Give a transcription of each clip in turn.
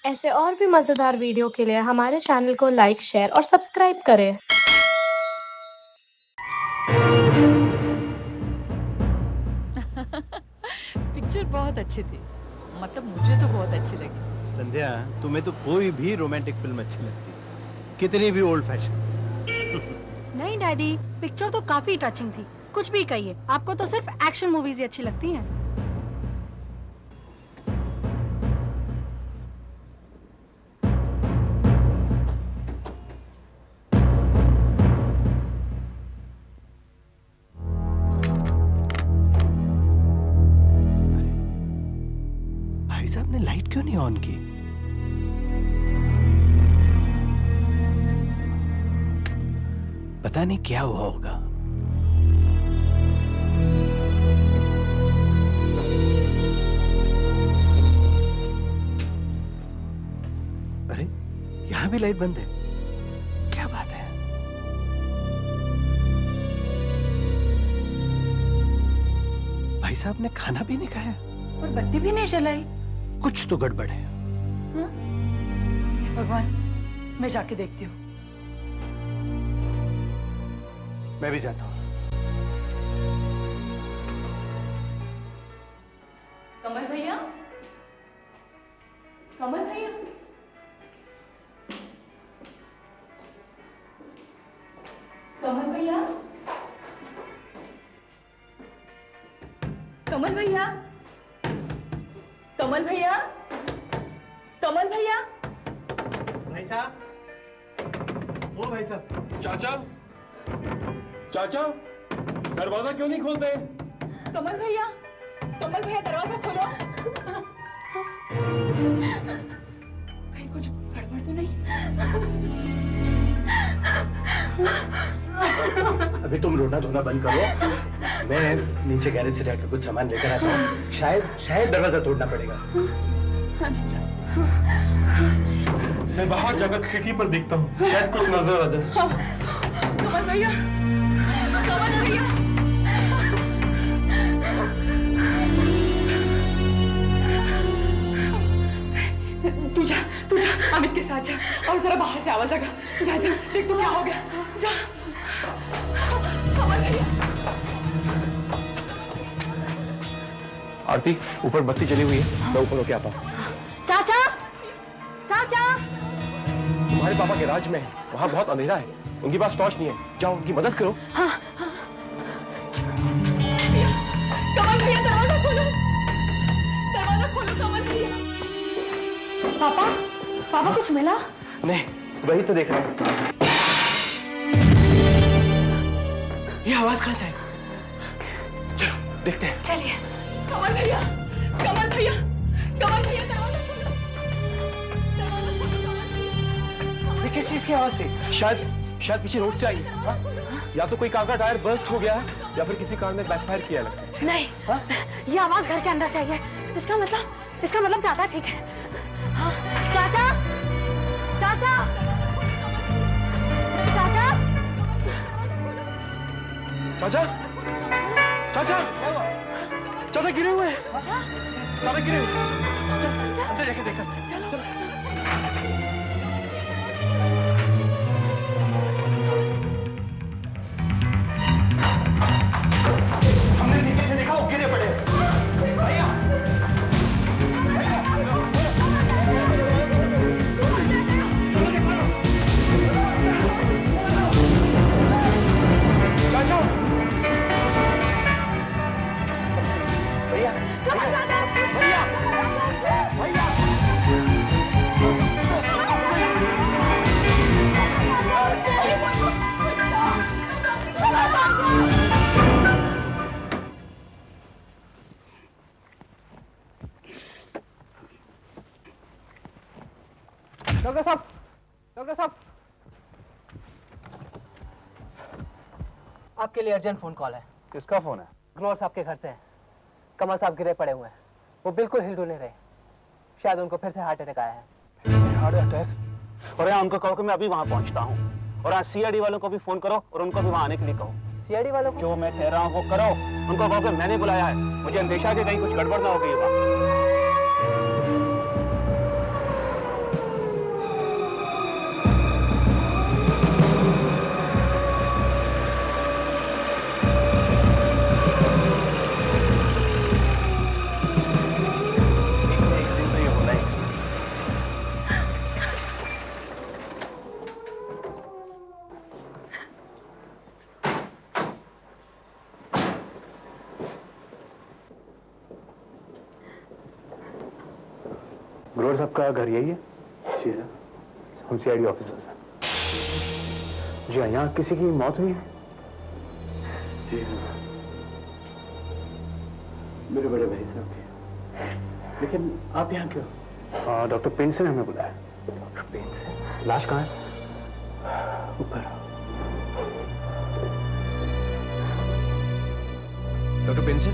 ऐसे और भी मज़ेदार वीडियो के लिए हमारे चैनल को लाइक, शेयर और सब्सक्राइब करें। पिक्चर बहुत अच्छी थी। मतलब मुझे तो बहुत अच्छी लगी। संध्या, तुम्हें तो कोई भी रोमांटिक फिल्म अच्छी लगती है, कितनी भी ओल्ड फैशन। नहीं डैडी, पिक्चर तो काफी टचिंग थी। कुछ भी कहिए, आपको तो सिर्फ एक्शन मूवीज ही अच्छी लगती हैं। भाई साहब ने लाइट क्यों नहीं ऑन की? पता नहीं क्या हुआ होगा। अरे, यहां भी लाइट बंद है। क्या बात है? भाई साहब ने खाना भी नहीं खाया और बत्ती भी नहीं जलाई। कुछ तो गड़बड़ है। भगवान, मैं जाके देखती हूँ। मैं भी जाता हूँ। कमल भैया, कमल भैया, कमल भैया, कमल भैया, कमल भैया, कमल भैया। भाई साहब, ओ भाई साहब। चाचा, चाचा, दरवाजा क्यों नहीं खोलते? कमल भैया, कमल भैया, दरवाजा खोलो। कहीं कुछ गड़बड़ तो नहीं? अभी तुम रोना धोना बंद करो। मैं नीचे गैरेज से जाकर कुछ सामान लेकर आता हूँ। शायद दरवाजा तोड़ना पड़ेगा। मैं बाहर जाकर खिड़की पर देखता हूँ, शायद कुछ नजर आ जाए। कमल भैया, कमल भैया। तू जा, अमित के साथ जा और जरा बाहर से आवाज लगा। जा, देख तो क्या हो गया। जा, कमल भैया। आरती, ऊपर बत्ती चली हुई है, मैं ऊपर होके आता हूँ। चाचा, चाचा। तुम्हारे पापा गैराज में है, वहाँ बहुत अंधेरा है, उनके पास टॉर्च नहीं है, जाओ उनकी मदद करो। कमल भैया, दरवाजा खोलो, कमल भैया। पापा कुछ मिला? नहीं, वही तो देख रहा हूँ। ये आवाज कहाँ से है? चलो देखते हैं। चलिए। कमल भैया, दरवाजा खोलो। ये किस चीज की आवाज थी? शायद पीछे रोड से आई है। हाँ? या तो कोई कार का टायर बर्स्ट हो गया है या फिर किसी कार ने बैकफायर किया लगता है। नहीं, ये आवाज घर के अंदर से आई है। इसका मतलब चाचा ठीक है। हाँ, चाचा, चाचा, चाचा, चाचा, चाचा, चाचा गिरे हुए हैं। चाचा गिरे हुए हैं। अंदर जाके देखा। चलो। हमने नीचे से देखा, वो गिरे पड़े। भैया, चाचा, डॉक्टर साहब, आपके लिए अर्जेंट फोन कॉल है। किसका फोन है? ग्रोवर साहब के घर से है। कमल साहब गिरे पड़े हुए हैं, वो बिल्कुल हिल डुल नहीं रहे। शायद उनको फिर से हार्ट अटैक आया है। Heart attack? और उनको कहो कि मैं अभी वहां पहुंचता हूँ, और आज सीआईडी वालों को भी फोन करो और उनको भी वहां आने के लिए कहो। सीआईडी वालों को? जो मैं कह रहा हूँ वो करो, उनको कहो कि मैंने बुलाया है, मुझे अंदेशा है कि कहीं कुछ गड़बड़ ना हो गई होगा। ग्रोवर साहब का घर यही है? जी हाँ, हम सीआईडी ऑफिसर्स हैं। जी हाँ, यहाँ किसी की मौत हुई है? जी हाँ, मेरे बड़े भाई साहब की। लेकिन आप यहाँ क्यों? डॉक्टर पेंस ने हमें बुलाया। Doctor Pence? लाश कहाँ है? ऊपर। डॉक्टर पेंस,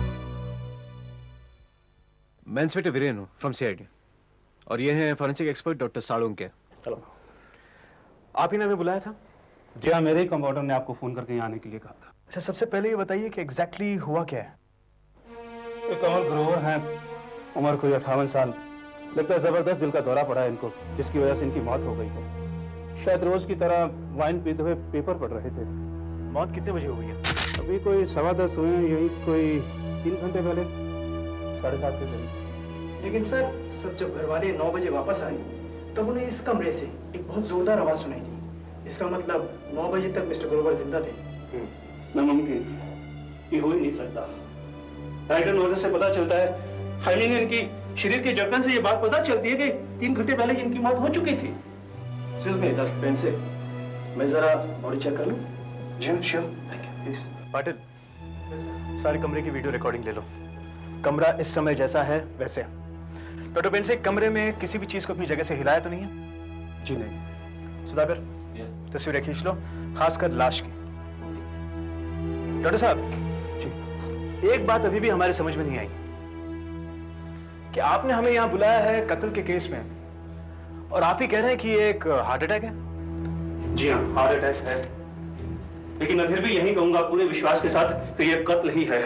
मैं इंस्पेक्टर वीरेन हूँ फ्रॉम सीआईडी, और ये हैं फॉरेंसिक एक्सपर्ट डॉक्टर साळुंके के। हेलो। आप ही ने हमें बुलाया था? जी हाँ, मेरे ही कंपाउंडर ने आपको फोन करके यहाँ आने के लिए कहा था। अच्छा, सबसे पहले ये बताइए कि एग्जैक्टली हुआ क्या है? एक कमल ग्रोवर हैं, उम्र कोई 58 साल। लगता है जबरदस्त दिल का दौरा पड़ा है इनको, जिसकी वजह से इनकी मौत हो गई है। शायद रोज की तरह वाइन पीते हुए पेपर पढ़ रहे थे। मौत कितने बजे हो गई है? अभी कोई 10:15 हुए हैं, यही कोई 3 घंटे पहले, 7:30 के करीब। लेकिन सर, सब जब घर वाले 9 बजे वापस आए तब उन्हें इस कमरे से एक बहुत जोरदार आवाज सुनाई दी। इसका मतलब 9 बजे तक मिस्टर ग्रोवर जिंदा थे। नामुमकिन, ये हो ही नहीं सकता। राइटर नोटिस से पता चलता है, आई मीन इनकी शरीर के जकड़न से ये बात पता चलती है कि 3 घंटे पहले इनकी मौत हो चुकी थी। एक्सक्यूज मी डॉक्टर पेंसे, मैं जरा बॉडी चेक कर लूं? जी sure, thank you. Please. Patil, सारे कमरे की वीडियो रिकॉर्डिंग ले लो। कमरा इस समय जैसा है वैसे। डॉक्टर पेंसे, कमरे में किसी भी चीज को अपनी जगह से हिलाया तो नहीं है? जी नहीं। सुधाकर, तस्वीरें खींच लो, खासकर लाश की। डॉक्टर साहब जी, एक बात अभी भी हमारे समझ में नहीं आई कि आपने हमें यहां बुलाया है कत्ल के केस में, और आप ही कह रहे हैं कि ये एक हार्ट अटैक है। जी हाँ, हार्ट अटैक है, लेकिन मैं फिर भी यही कहूंगा पूरे विश्वास के साथ कि यह कत्ल ही है,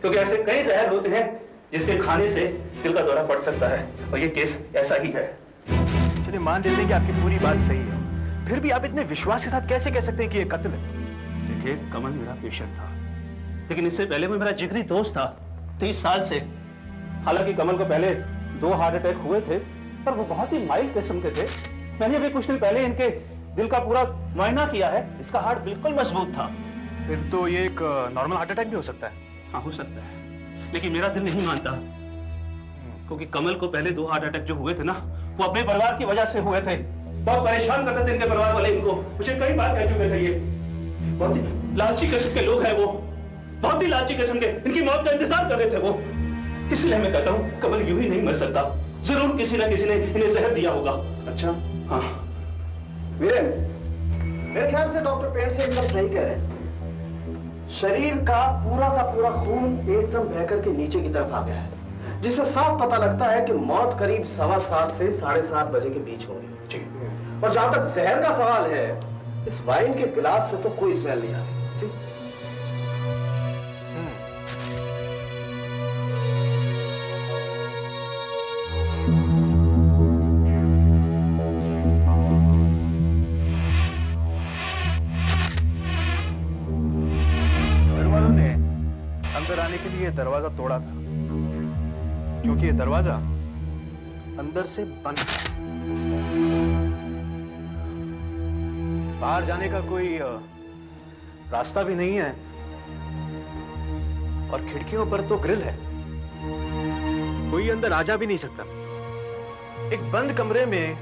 क्योंकि ऐसे कई जहर होते हैं जिसके खाने से दिल का दौरा पड़ सकता है, और ये केस ऐसा ही है। चलिए मान लेते हैं कि आपकी पूरी बात सही है, फिर भी आप इतने विश्वास के साथ कैसे कह सकते हैं कि ये कत्ल है? देखिए, कमल मेरा पेशेंट था, लेकिन इससे पहले वो मेरा जिगरी दोस्त था 30 साल से। हालांकि कमल को पहले 2 हार्ट अटैक हुए थे, पर वो बहुत ही माइल्ड किस्म के थे। मैंने अभी कुछ दिन पहले इनके दिल का पूरा मुआयना किया है, इसका हार्ट बिल्कुल मजबूत था। फिर तो ये एक नॉर्मल हार्ट अटैक भी हो सकता है। हाँ, हो सकता है, लेकिन मेरा दिल नहीं मानता, क्योंकि कमल को पहले 2 हार्ट अटैक जो हुए थे ना, वो अपने परिवार की वजह से हुए थे। बहुत परेशान करते थे इनके परिवार वाले इनको, मुझे कई बार कह चुके थे। ये बहुत ही लालची किस्म के लोग हैं, वो बहुत ही लालची किस्म के, इनकी मौत का इंतजार कर रहे थे वो। इसलिए मैं कहता हूँ कमल यूं ही नहीं मर सकता, जरूर किसी ना किसी ने इन्हें जहर दिया होगा। अच्छा हाँ वीरेन, मेरे ख्याल से डॉक्टर पेंट से एकदम सही कह रहे हैं। शरीर का पूरा खून एकदम बह करके नीचे की तरफ आ गया है, जिससे साफ पता लगता है कि मौत करीब 7:15 से 7:30 बजे के बीच होगी। और जहां तक जहर का सवाल है, इस वाइन के गिलास से तो कोई स्मेल नहीं आ रही। अंदर आने के लिए दरवाजा तोड़ा था, क्योंकि ये दरवाजा अंदर से बंद था। बाहर जाने का कोई रास्ता भी नहीं है, और खिड़कियों पर तो ग्रिल है, कोई अंदर आ जा भी नहीं सकता। एक बंद कमरे में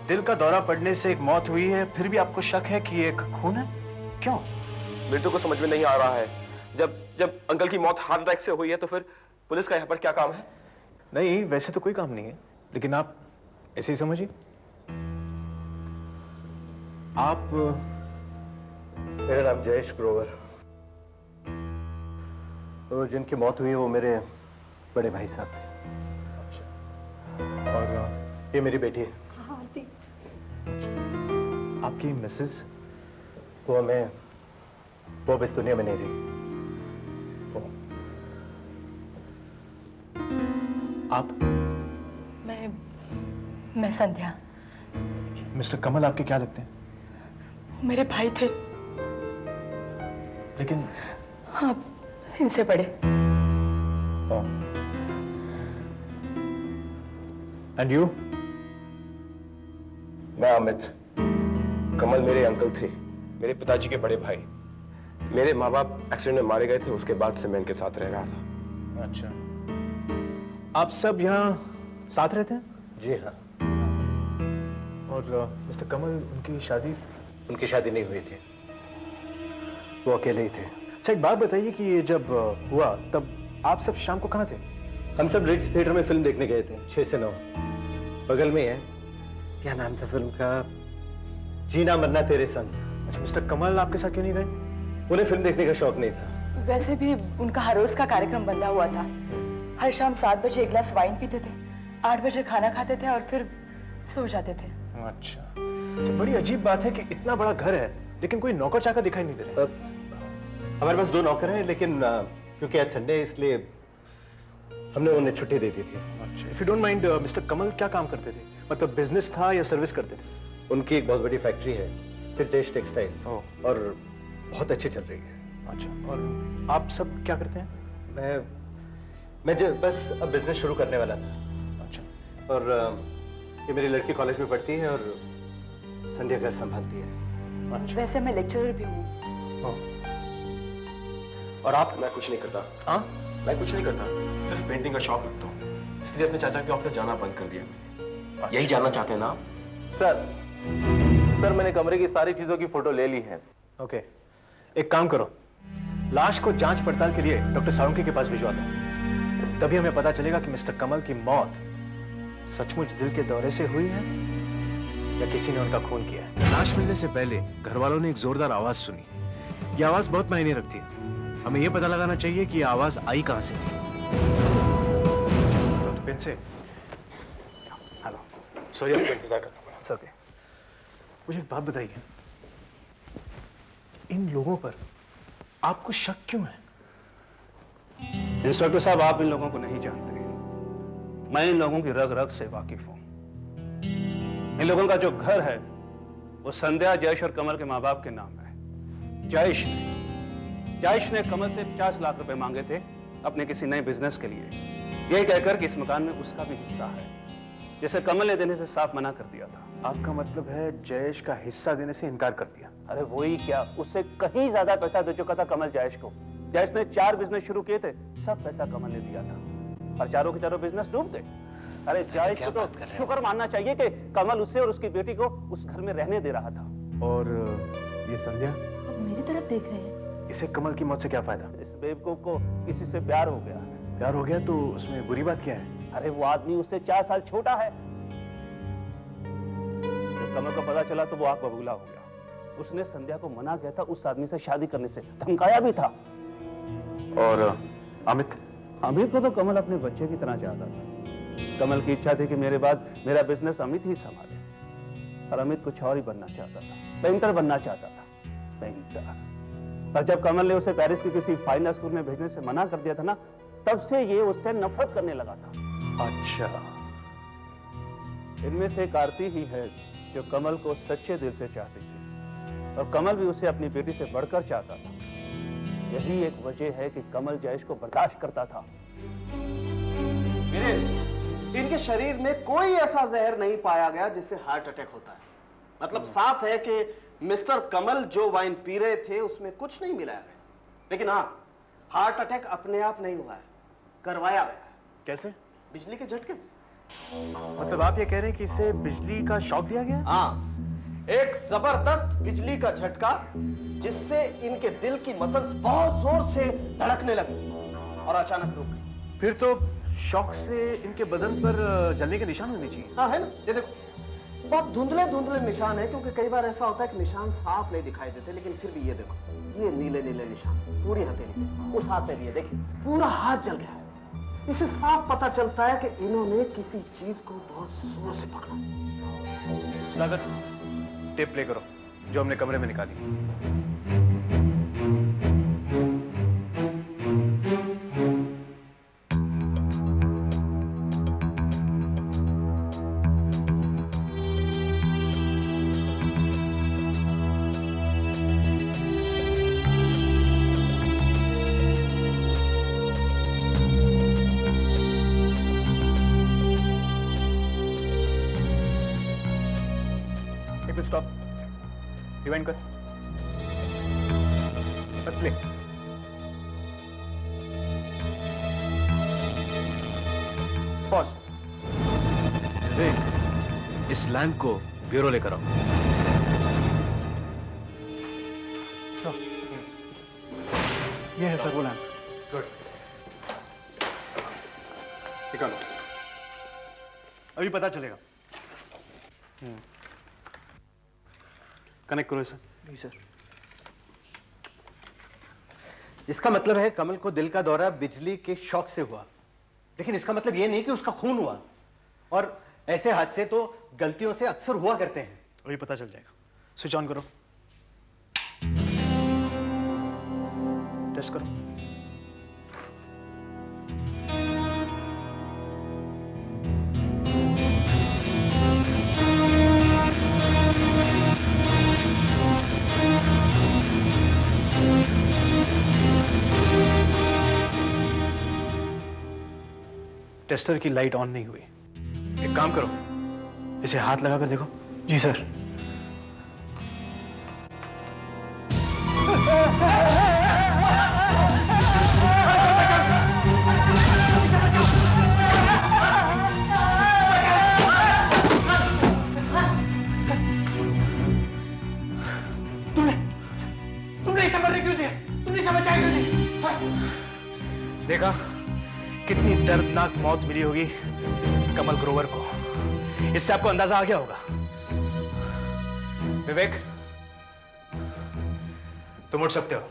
दिल का दौरा पड़ने से एक मौत हुई है, फिर भी आपको शक है कि ये एक खून है? क्यों? मेरे को समझ में नहीं आ रहा है। जब अंकल की मौत हार्ट अटैक से हुई है, तो फिर पुलिस का यहाँ पर क्या काम है? नहीं, वैसे तो कोई काम नहीं है, लेकिन आप ऐसे ही समझिए। आप मेरा नाम जयेश ग्रोवर, तो जिनकी मौत हुई है वो मेरे बड़े भाई साहब थे। और ये मेरी बेटी है। आपकी मिसेस? वो अब इस दुनिया में नहीं रही। आप? मैं संध्या। मिस्टर कमल आपके क्या लगते हैं? मेरे भाई थे। लेकिन हाँ, इनसे बड़े। And you? मैं अमित। कमल मेरे अंकल थे, मेरे पिताजी के बड़े भाई। मेरे माँ बाप एक्सीडेंट में मारे गए थे, उसके बाद से मैं इनके साथ रह रहा था। अच्छा, आप सब यहाँ साथ रहते हैं? जी हाँ। और मिस्टर कमल, उनकी शादी नहीं हुई थी, वो अकेले ही थे। अच्छा एक बात बताइए कि ये जब हुआ तब आप सब शाम को कहाँ थे? हम सब रिट्स थिएटर में फिल्म देखने गए थे 6 से 9, बगल में है। क्या नाम था फिल्म का? जीना मरना तेरे संग। अच्छा मिस्टर कमल आपके साथ क्यों नहीं गए? उन्हें फिल्म देखने का शौक नहीं था। वैसे भी उनका हर रोज का कार्यक्रम बंधा हुआ था। हर शाम 7 बजे एक गिलास वाइन पीते थे, 8 बजे खाना खाते थे और फिर सो जाते थे। अच्छा, बड़ी अजीब बात है कि इतना बड़ा घर है लेकिन कोई नौकर चाकर दिखाई नहीं दे रहा। हमारे पास 2 नौकर हैं, लेकिन क्योंकि आज संडे है इसलिए हमने उन्हें छुट्टी दे दी थी। अच्छा, if you don't mind, mister Kamal क्या काम करते थे? मतलब बिजनेस था या सर्विस करते थे? उनकी एक बहुत बड़ी फैक्ट्री है, सिद्धेश टेक्सटाइल्स, ओह। और बहुत अच्छी चल रही है। अच्छा, और आप सब क्या करते हैं? मैं जो बस अब बिजनेस शुरू करने वाला था। अच्छा, और ये मेरी लड़की कॉलेज में पढ़ती है और संध्या घर संभालती है। वैसे मैं लेक्चरर भी हूँ। और आप? मैं कुछ नहीं करता। हाँ? मैं कुछ नहीं करता, सिर्फ पेंटिंग का शौक रखता हूँ, इसलिए अपने चाचा के ऑफिस जाना बंद कर दिया। यही जानना चाहते हैं ना आप? सर मैंने कमरे की सारी चीजों की फोटो ले ली है। ओके, एक काम करो, लाश को जांच पड़ताल के लिए डॉक्टर साळुंखे के पास भिजवा दो। तभी हमें पता चलेगा कि मिस्टर कमल की मौत सचमुच दिल के दौरे से हुई है या किसी ने उनका खून किया है। लाश मिलने से पहले घर वालों ने एक जोरदार आवाज सुनी। यह आवाज बहुत मायने रखती है। हमें यह पता लगाना चाहिए कि यह आवाज आई कहां से थी। डॉक्टर पेंसे, हेलो, सॉरी आपको इंतजार करना पड़ा। It's okay. मुझे एक बात बताइए, इन लोगों पर आपको शक क्यों है? इंस्पेक्टर साहब, आप इन लोगों को नहीं जानते, मैं इन लोगों की रग रग से वाकिफ हूं। इन लोगों का जो घर है वो संध्या, जयेश और कमल के माँ बाप के नाम है। जयेश ने कमल से 50 लाख रुपए मांगे थे अपने किसी नए बिजनेस के लिए, यही कहकर कि इस मकान में उसका भी हिस्सा है, जिसे कमल ने देने से साफ मना कर दिया था। आपका मतलब है जयेश का हिस्सा देने से इनकार कर दिया? अरे वही क्या, उससे कहीं ज्यादा पैसा दे चुका था कमल जयेश को। जयेश ने 4 बिजनेस शुरू किए थे, सब पैसा कमल ने दिया था और चारों के चारों बिजनेस डूब गए। अरे जयेश को तो शुक्र मानना चाहिए कि कमल उसे और उसकी बेटी को उस घर में रहने दे रहा था। और ये संध्या, अब मेरी तरफ देख रहे हैं। इसे कमल की मौत से क्या फायदा? इस बेवकूफ को किसी से प्यार हो गया है। प्यार हो गया तो उसमें बुरी बात क्या है? अरे वो आदमी उससे 4 साल छोटा है। जब कमल को पता चला तो वो आग बबूला हो गया। उसने संध्या को मना किया था उस आदमी से शादी करने से, धमकाया भी था। और अमित को तो कमल अपने बच्चे की तरह चाहता था। कमल की इच्छा थी कि मेरे बाद मेरा बिजनेस अमित ही संभाले, और अमित कुछ और ही बनना चाहता था, पेंटर बनना चाहता था, पेंटर। पर जब कमल ने उसे पेरिस के किसी फाइन स्कूल में भेजने से मना कर दिया था ना, तब से ये उससे नफरत करने लगा था। अच्छा, इनमें से एक आरती ही है जो कमल को सच्चे दिल से चाहती थी, और कमल भी उसे अपनी बेटी से बढ़कर चाहता था। यही एक वजह है कि कमल जयेश को बर्दाश्त करता था। इनके शरीर में कोई ऐसा जहर नहीं पाया गया जिससे हार्ट अटैक होता है। मतलब साफ है कि मिस्टर कमल जो वाइन पी रहे थे उसमें कुछ नहीं मिलाया गया। लेकिन हाँ, हार्ट अटैक अपने आप नहीं हुआ है, करवाया गया है। कैसे? बिजली के झटके से। मतलब आप ये कह रहे हैं कि इसे बिजली का शॉक दिया गया? हाँ, एक जबरदस्त बिजली का झटका जिससे इनके दिल की मसल्स बहुत जोर से धड़कने लगी और अचानक रुक गई। फिर तो शॉक से इनके बदन पर जलने के निशान होने चाहिए। हाँ है ना, ये देखो बहुत धुंधले धुंधले निशान है, क्योंकि कई बार ऐसा होता है कि निशान साफ नहीं दिखाई देते, लेकिन फिर भी ये देखो, ये नीले नीले निशान पूरी हथेली पे, उस हाथ में भी है, देखिए पूरा हाथ जल गया है। इससे साफ पता चलता है कि इन्होंने किसी चीज को बहुत जोर से पकड़ा। लागत, टेप प्ले करो जो हमने कमरे में निकाली। स्टॉप, रिवाइंड कर, बस प्ले। पॉज। इस लैंप को ब्यूरो लेकर आओ। सर, ये है सर वो लैंप। गुड, निकालो, अभी पता चलेगा। कनेक्ट करो इसे। जी सर। इसका मतलब है कमल को दिल का दौरा बिजली के शॉक से हुआ, लेकिन इसका मतलब यह नहीं कि उसका खून हुआ। और ऐसे हादसे तो गलतियों से अक्सर हुआ करते हैं। अभी पता चल जाएगा। स्विच ऑन करो, टेस्ट करो। टेस्टर की लाइट ऑन नहीं हुई। एक काम करो, इसे हाथ लगा कर देखो। जी सर। तुमने इसे मरने क्यों दिया? तुमने इसे बचाया क्यों नहीं? देखा कितनी दर्दनाक मौत मिली होगी कमल ग्रोवर को। इससे आपको अंदाजा आ गया होगा। विवेक, तुम उठ सकते हो।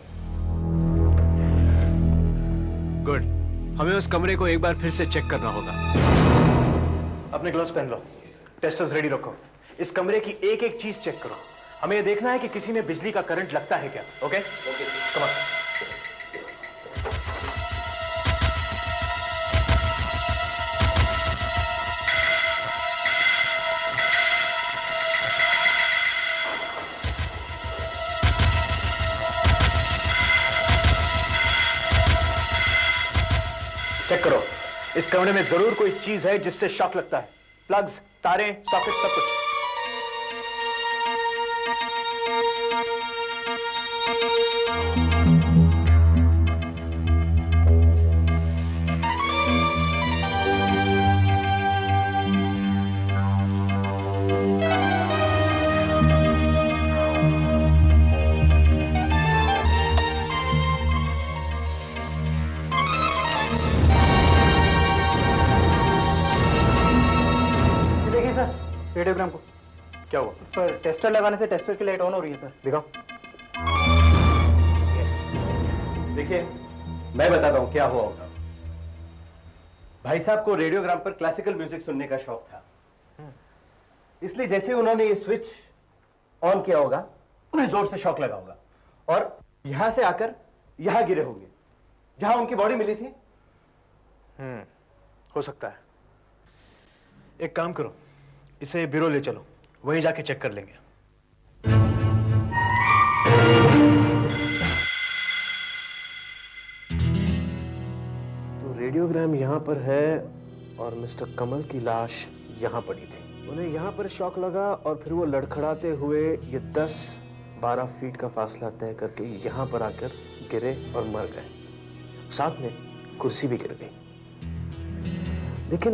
गुड, हमें उस कमरे को एक बार फिर से चेक करना होगा। अपने ग्लव्स पहन लो, टेस्टर्स रेडी रखो। इस कमरे की एक एक चीज चेक करो। हमें यह देखना है कि किसी में बिजली का करंट लगता है क्या। Okay okay, come on. Check करो, इस कमरे में जरूर कोई चीज है जिससे शॉक लगता है। प्लग्स, तारें, सॉकेट, सब कुछ। रेडियोग्राम को क्या हुआ? सर टेस्टर लगाने से टेस्टर की लाइट ऑन हो रही है सर। दिखाओ। यस, देखिए मैं बताता हूं क्या हुआ होगा। भाई साहब को रेडियोग्राम पर क्लासिकल म्यूजिक सुनने का शौक था, इसलिए जैसे उन्होंने ये स्विच ऑन किया होगा उन्हें जोर से शॉक लगा होगा और यहां से आकर यहां गिरे होंगे जहां उनकी बॉडी मिली थी। हो सकता है। एक काम करो, इसे ब्यूरो ले चलो, वहीं जाके चेक कर लेंगे। तो रेडियोग्राम यहाँ पर है और मिस्टर कमल की लाश यहाँ पड़ी थी। उन्हें यहाँ पर शॉक लगा और फिर वो लड़खड़ाते हुए ये 10-12 फीट का फासला तय करके यहाँ पर आकर गिरे और मर गए। साथ में कुर्सी भी गिर गई। लेकिन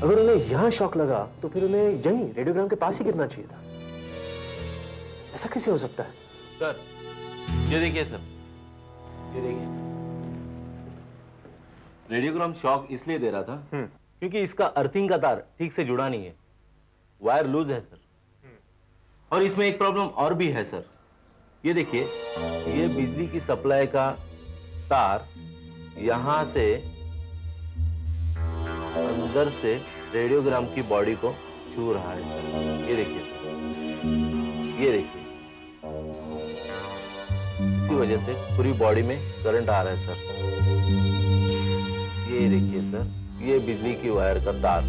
अगर उन्हें यहां शॉक लगा तो फिर उन्हें यहीं रेडियोग्राम के पास ही गिरना चाहिए था। ऐसा कैसे हो सकता है? सर ये देखिए सर, ये देखिए सर, रेडियोग्राम शॉक इसलिए दे रहा था क्योंकि इसका अर्थिंग का तार ठीक से जुड़ा नहीं है, वायर लूज है सर। और इसमें एक प्रॉब्लम और भी है सर। ये देखिए, ये बिजली की सप्लाई का तार यहां से अंदर से रेडियोग्राम की बॉडी को छू रहा है सर। ये देखिए सर, ये देखिए, इसी वजह से पूरी बॉडी में करंट आ रहा है सर। ये देखिए सर, ये बिजली की वायर का तार,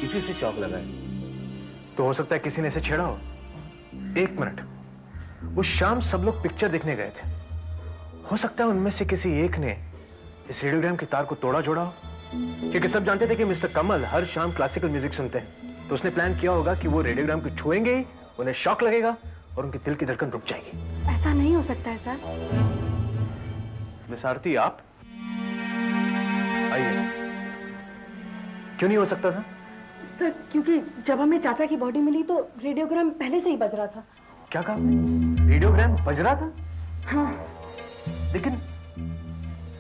इसी से शॉक लगा है। तो हो सकता है किसी ने इसे छेड़ा हो। एक मिनट, उस शाम सब लोग पिक्चर देखने गए थे। हो सकता है उनमें से किसी एक ने इस रेडियोग्राम की तार को तोड़ा जोड़ा हो, क्योंकि सब जानते थे कि मिस्टर कमल हर शाम क्लासिकल म्यूजिक सुनते हैं। तो उसने प्लान किया होगा कि वो रेडियोग्राम को छुएंगे ही, उन्हें शॉक लगेगा और उनके दिल की धड़कन रुक जाएगी। ऐसा नहीं हो सकता है सर। मिस आरती, आप आइए। क्यों नहीं हो सकता था? सर क्योंकि जब हमें चाचा की बॉडी मिली तो रेडियोग्राम पहले से ही बज रहा था। क्या कहा? रेडियोग्राम बज रहा था? हाँ। लेकिन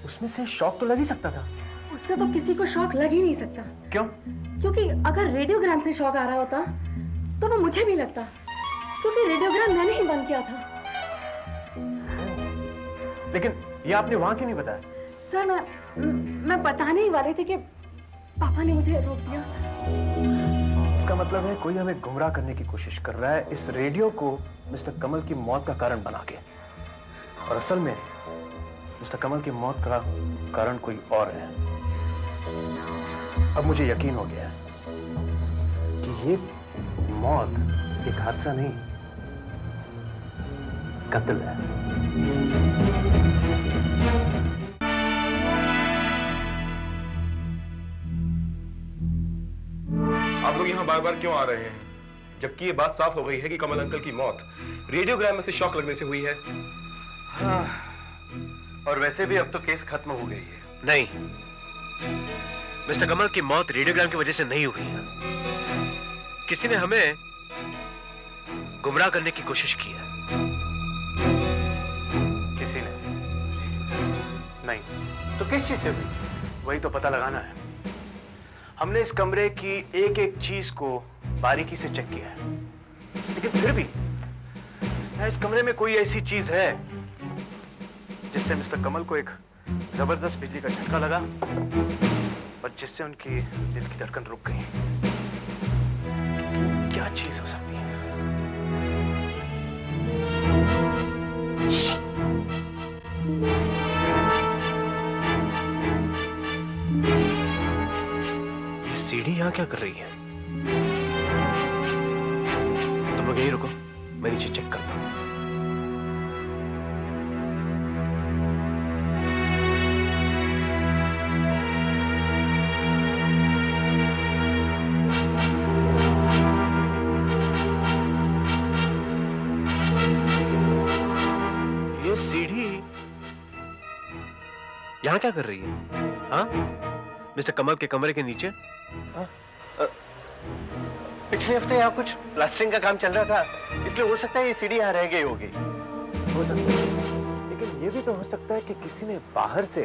उसमें से शॉक तो लग ही सकता था। उससे तो किसी को शॉक लग ही नहीं सकता। क्यों? क्योंकि अगर रेडियोग्राम से शॉक आ रहा होता तो वो मुझे भी लगता, क्योंकि रेडियोग्राम मैंने ही बंद किया था। लेकिन ये आपने वहां क्यों नहीं बताया? सर मैं बताने ही वाले थे कि पापा ने मुझे रोक दिया। इसका मतलब है कोई हमें गुमराह करने की कोशिश कर रहा है इस रेडियो को मिस्टर कमल की मौत का कारण बना के, और असल में मिस्टर कमल की मौत का कारण कोई और है। अब मुझे यकीन हो गया है कि ये मौत एक हादसा नहीं, कत्ल है। आप लोग यहाँ बार बार क्यों आ रहे हैं, जबकि ये बात साफ हो गई है कि कमल अंकल की मौत रेडियोग्राम में से शॉक लगने से हुई है। हाँ, और वैसे भी अब तो केस खत्म हो गई है। नहीं, मिस्टर कमल की मौत रेडियोग्राम की वजह से नहीं हुई है। किसी ने हमें गुमराह करने की कोशिश की है। किसी ने नहीं तो किस चीज से हुई? वही तो पता लगाना है। हमने इस कमरे की एक एक चीज को बारीकी से चेक किया है, लेकिन फिर भी क्या इस कमरे में कोई ऐसी चीज है जिससे मिस्टर कमल को एक जबरदस्त बिजली का झटका लगा और जिससे उनकी दिल की धड़कन रुक गई? क्या चीज हो सकती है? ये सीढ़ी यहां क्या कर रही है? तुम लोग यहीं रुको, मैं नीचे चेक करता हूं। ये सीढ़ी यहां क्या कर रही है? हाँ, मिस्टर कमल के कमरे के नीचे? पिछले हफ्ते यहाँ कुछ प्लास्टरिंग का काम चल रहा था, इसलिए हो सकता है ये सीढ़ी यहाँ रह गई होगी। हो सकता है, लेकिन ये भी तो हो सकता है कि किसी ने बाहर से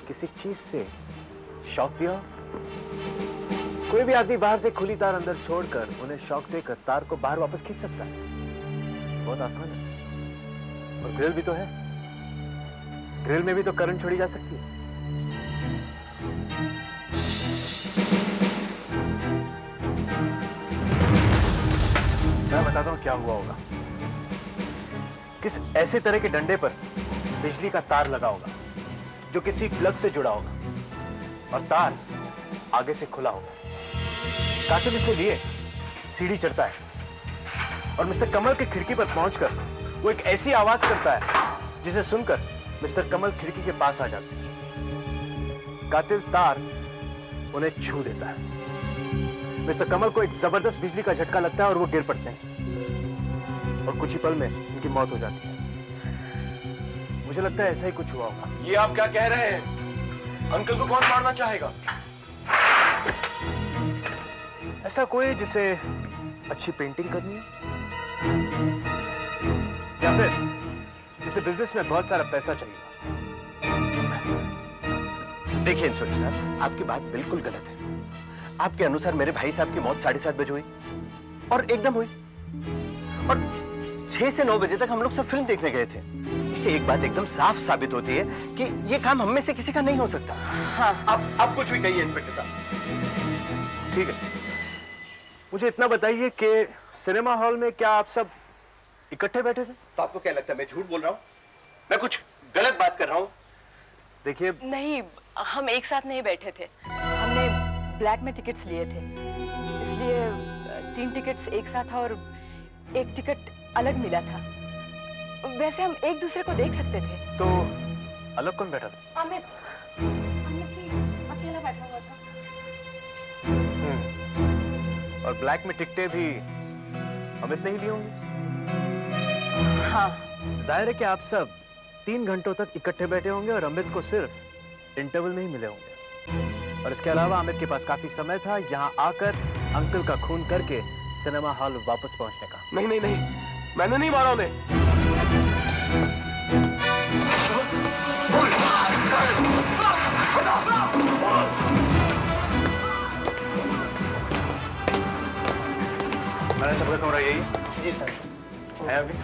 किसी चीज से शॉक दिया हो। कोई भी आदमी बाहर से खुली तार अंदर छोड़कर उन्हें शॉक देकर तार को बाहर वापस खींच सकता है। बहुत आसान है। और ग्रिल भी तो है, ग्रिल में भी तो करंट छोड़ी जा सकती है। मैं बताता हूं क्या हुआ होगा। किस ऐसे तरह के डंडे पर बिजली का तार लगा होगा जो किसी प्लग से जुड़ा होगा और तार आगे से खुला होगा। कातिल इसे लिए सीढ़ी चढ़ता है और मिस्टर कमल की खिड़की पर पहुंचकर वो एक ऐसी आवाज करता है जिसे सुनकर मिस्टर कमल खिड़की के पास आ जाते हैं। कातिल तार उन्हें छू देता है। मिस्टर कमल को एक जबरदस्त बिजली का झटका लगता है और वो गिर पड़ते हैं और कुछ ही पल में उनकी मौत हो जाती है। मुझे लगता है ऐसा ही कुछ हुआ होगा। ये आप क्या कह रहे हैं? अंकल को कौन मारना चाहेगा? ऐसा कोई जिसे अच्छी पेंटिंग करनी है या फिर जिसे बिजनेस में बहुत सारा पैसा चाहिए। देखिए इंस्पेक्टर साहब, आपकी बात बिल्कुल गलत है। आपके अनुसार मेरे भाई साहब की मौत 7:30 बजे हुई और एकदम हुई, और 6 से 9 बजे तक हम लोग सब फिल्म देखने गए थे। इससे एक बात एकदम साफ साबित होती है कि ये काम हम में से किसी का नहीं हो सकता। हाँ, आप कुछ भी कहिए इंस्पेक्टर साहब। ठीक है, मुझे इतना बताइए कि सिनेमा हॉल में क्या आप सब इकट्ठे बैठे थे? तो आपको क्या लगता है मैं झूठ बोल रहा हूँ? मैं कुछ गलत बात कर रहा हूँ? देखिए, नहीं, हम एक साथ नहीं बैठे थे। हमने ब्लैक में टिकट्स लिए थे, इसलिए 3 टिकट्स एक साथ और एक टिकट अलग मिला था। वैसे हम एक दूसरे को देख सकते थे। तो अलग कौन बैठा था? अमित ही अकेला बैठा हुआ था। और ब्लैक में टिकटें भी अमित नहीं ली होंगी? हाँ। जाहिर है कि आप सब 3 घंटों तक इकट्ठे बैठे होंगे और अमित को सिर्फ इंटरवल में ही मिले होंगे। और इसके अलावा अमित के पास काफी समय था यहाँ आकर अंकल का खून करके सिनेमा हॉल वापस पहुंचने का। नहीं नहीं नहीं, मैंने नहीं मारा उन्हें। मैंने सबका कमरा यही जी सर। है अभी?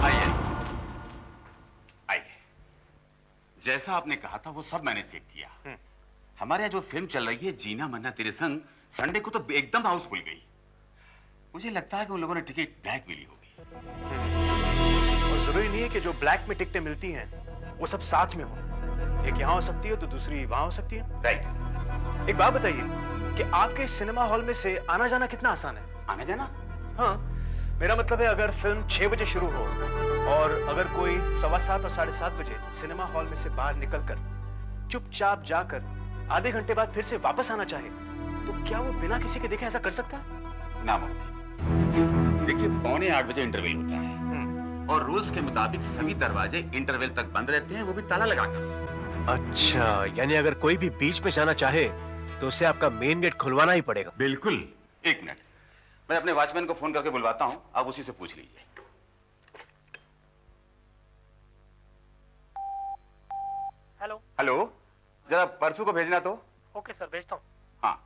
आइए आइए, जैसा आपने कहा था वो सब मैंने चेक किया। हमारे यहाँ जो फिल्म चल रही है जीना मन्ना तेरे संग, संडे को तो एकदम हाउसफुल गई। मुझे लगता है कि उन लोगों ने टिकट ब्लैक मिली होगी। और जरूरी नहीं है कि जो ब्लैक में टिकटें मिलती हैं वो सब साथ में हो। एक यहाँ हो सकती है तो दूसरी वहां हो सकती है। राइट। एक बात बताइए कि आपके सिनेमा हॉल में से आना जाना कितना आसान है? आना जाना? हाँ, मेरा मतलब है अगर फिल्म 6 बजे शुरू हो और अगर कोई 7:15 और 7:30 बजे सिनेमा हॉल में से बाहर निकलकर चुपचाप जाकर आधे घंटे बाद फिर से वापस आना चाहे तो क्या वो बिना किसी के देखे ऐसा कर सकता है? नामुमकिन। देखिए 7:45 बजे इंटरवल होता है और रूल्स के मुताबिक सभी दरवाजे इंटरवल तक बंद रहते हैं, वो भी ताला लगाकर। अच्छा, यानी अगर कोई भी बीच में जाना चाहे तो उसे आपका मेन गेट खुलवाना ही पड़ेगा। बिल्कुल। एक मिनट, मैं अपने वॉचमैन को फोन करके बुलवाता हूं, आप उसी से पूछ लीजिए। हेलो। हेलो, जरा परसू को भेजना तो। ओके सर, भेजता हूँ। हाँ,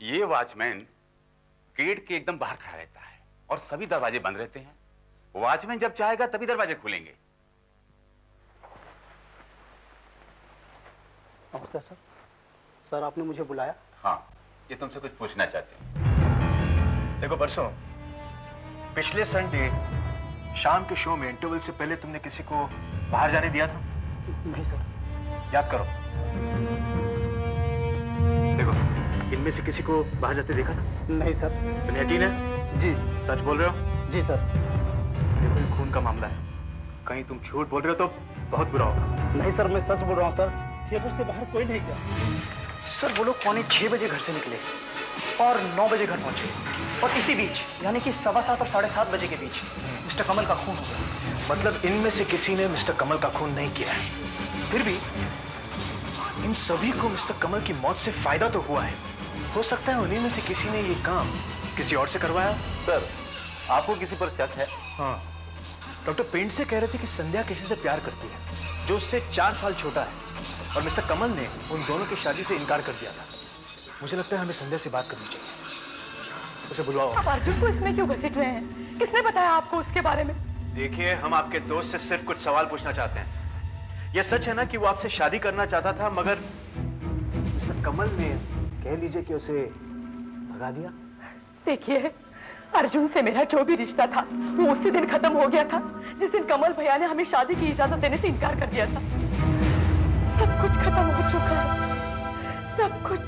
ये वॉचमैन गेट के एकदम बाहर खड़ा रहता है और सभी दरवाजे बंद रहते हैं। वॉचमैन जब चाहेगा तभी दरवाजे खुलेंगे। नमस्ते सर। सर आपने मुझे बुलाया? हाँ, ये तुमसे कुछ पूछना चाहते हैं। देखो परसों, पिछले संडे शाम के शो में इंटरवल से पहले तुमने किसी को बाहर जाने दिया था? नहीं सर। याद करो। देखो, इनमें से किसी को बाहर जाते देखा था? नहीं सर। तुम्हें यकीन है? जी। सच बोल रहे हो? जी सर। देखो, ये खून का मामला है, कहीं तुम झूठ बोल रहे हो तो बहुत बुरा होगा। नहीं सर, मैं सच बोल रहा हूँ सर। थिएटर से बाहर कोई नहीं गया। सर वो लोग 6:45 बजे घर से निकले और 9 बजे घर पहुंचे और इसी बीच यानी कि 7:15 और 7:30 बजे के बीच मिस्टर कमल का खून हो गया। मतलब इनमें से किसी ने मिस्टर कमल का खून नहीं किया है। फिर भी इन सभी को मिस्टर कमल की मौत से फायदा तो हुआ है। हो सकता है उन्हीं में से किसी ने ये काम किसी और से करवाया। सर, आपको किसी पर शक है? हाँ, डॉक्टर पेंट से कह रहे थे कि संध्या किसी से प्यार करती है जो उससे 4 साल छोटा है और मिस्टर कमल ने उन दोनों की शादी से इनकार कर दिया था। मुझे लगता है हमें संध्या से बात करनी चाहिए। उसे बुलवाओ। आप अर्जुन को इसमें क्यों घसीट रहे हैं? किसने बताया आपको उसके बारे में? देखिए, हम आपके दोस्त से सिर्फ कुछ सवाल पूछना चाहते हैं। यह सच है ना कि वो आपसे शादी करना चाहता था मगर मिस्टर कमल ने कह लीजिए कि उसे भगा दिया? देखिए, अर्जुन से मेरा जो भी रिश्ता था वो उसी दिन खत्म हो गया था जिस दिन कमल भैया ने हमें शादी की इजाजत देने से इनकार कर दिया था। सब कुछ खत्म हो चुका है, सब कुछ।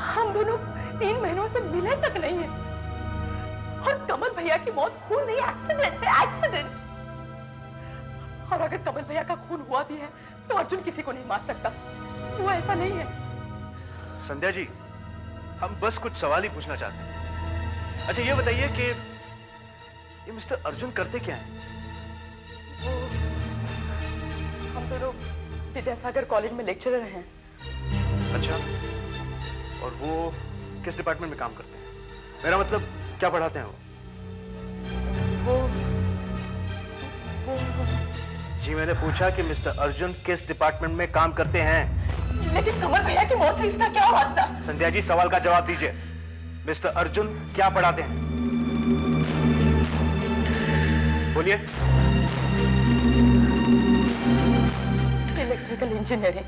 हम दोनों 3 महीनों से मिले तक नहीं है और कमल भैया की मौत खून नहीं, एक्सीडेंट है, एक्सीडेंट। और अगर कमल भैया का खून हुआ भी है तो अर्जुन किसी को नहीं मार सकता, वो ऐसा नहीं है। संध्या जी, हम बस कुछ सवाल ही पूछना चाहते हैं। अच्छा ये बताइए कि ये मिस्टर अर्जुन करते क्या हैं? हम दोनों विद्यासागर कॉलेज में लेक्चरर हैं। अच्छा, और वो किस डिपार्टमेंट में काम करते हैं? मेरा मतलब क्या पढ़ाते हैं वो? जी मैंने पूछा कि मिस्टर अर्जुन किस डिपार्टमेंट में काम करते हैं। लेकिन कमल भैया की मौत से इसका क्या वास्ता? संध्या जी, सवाल का जवाब दीजिए। मिस्टर अर्जुन क्या पढ़ाते हैं? बोलिए। Electrical engineering.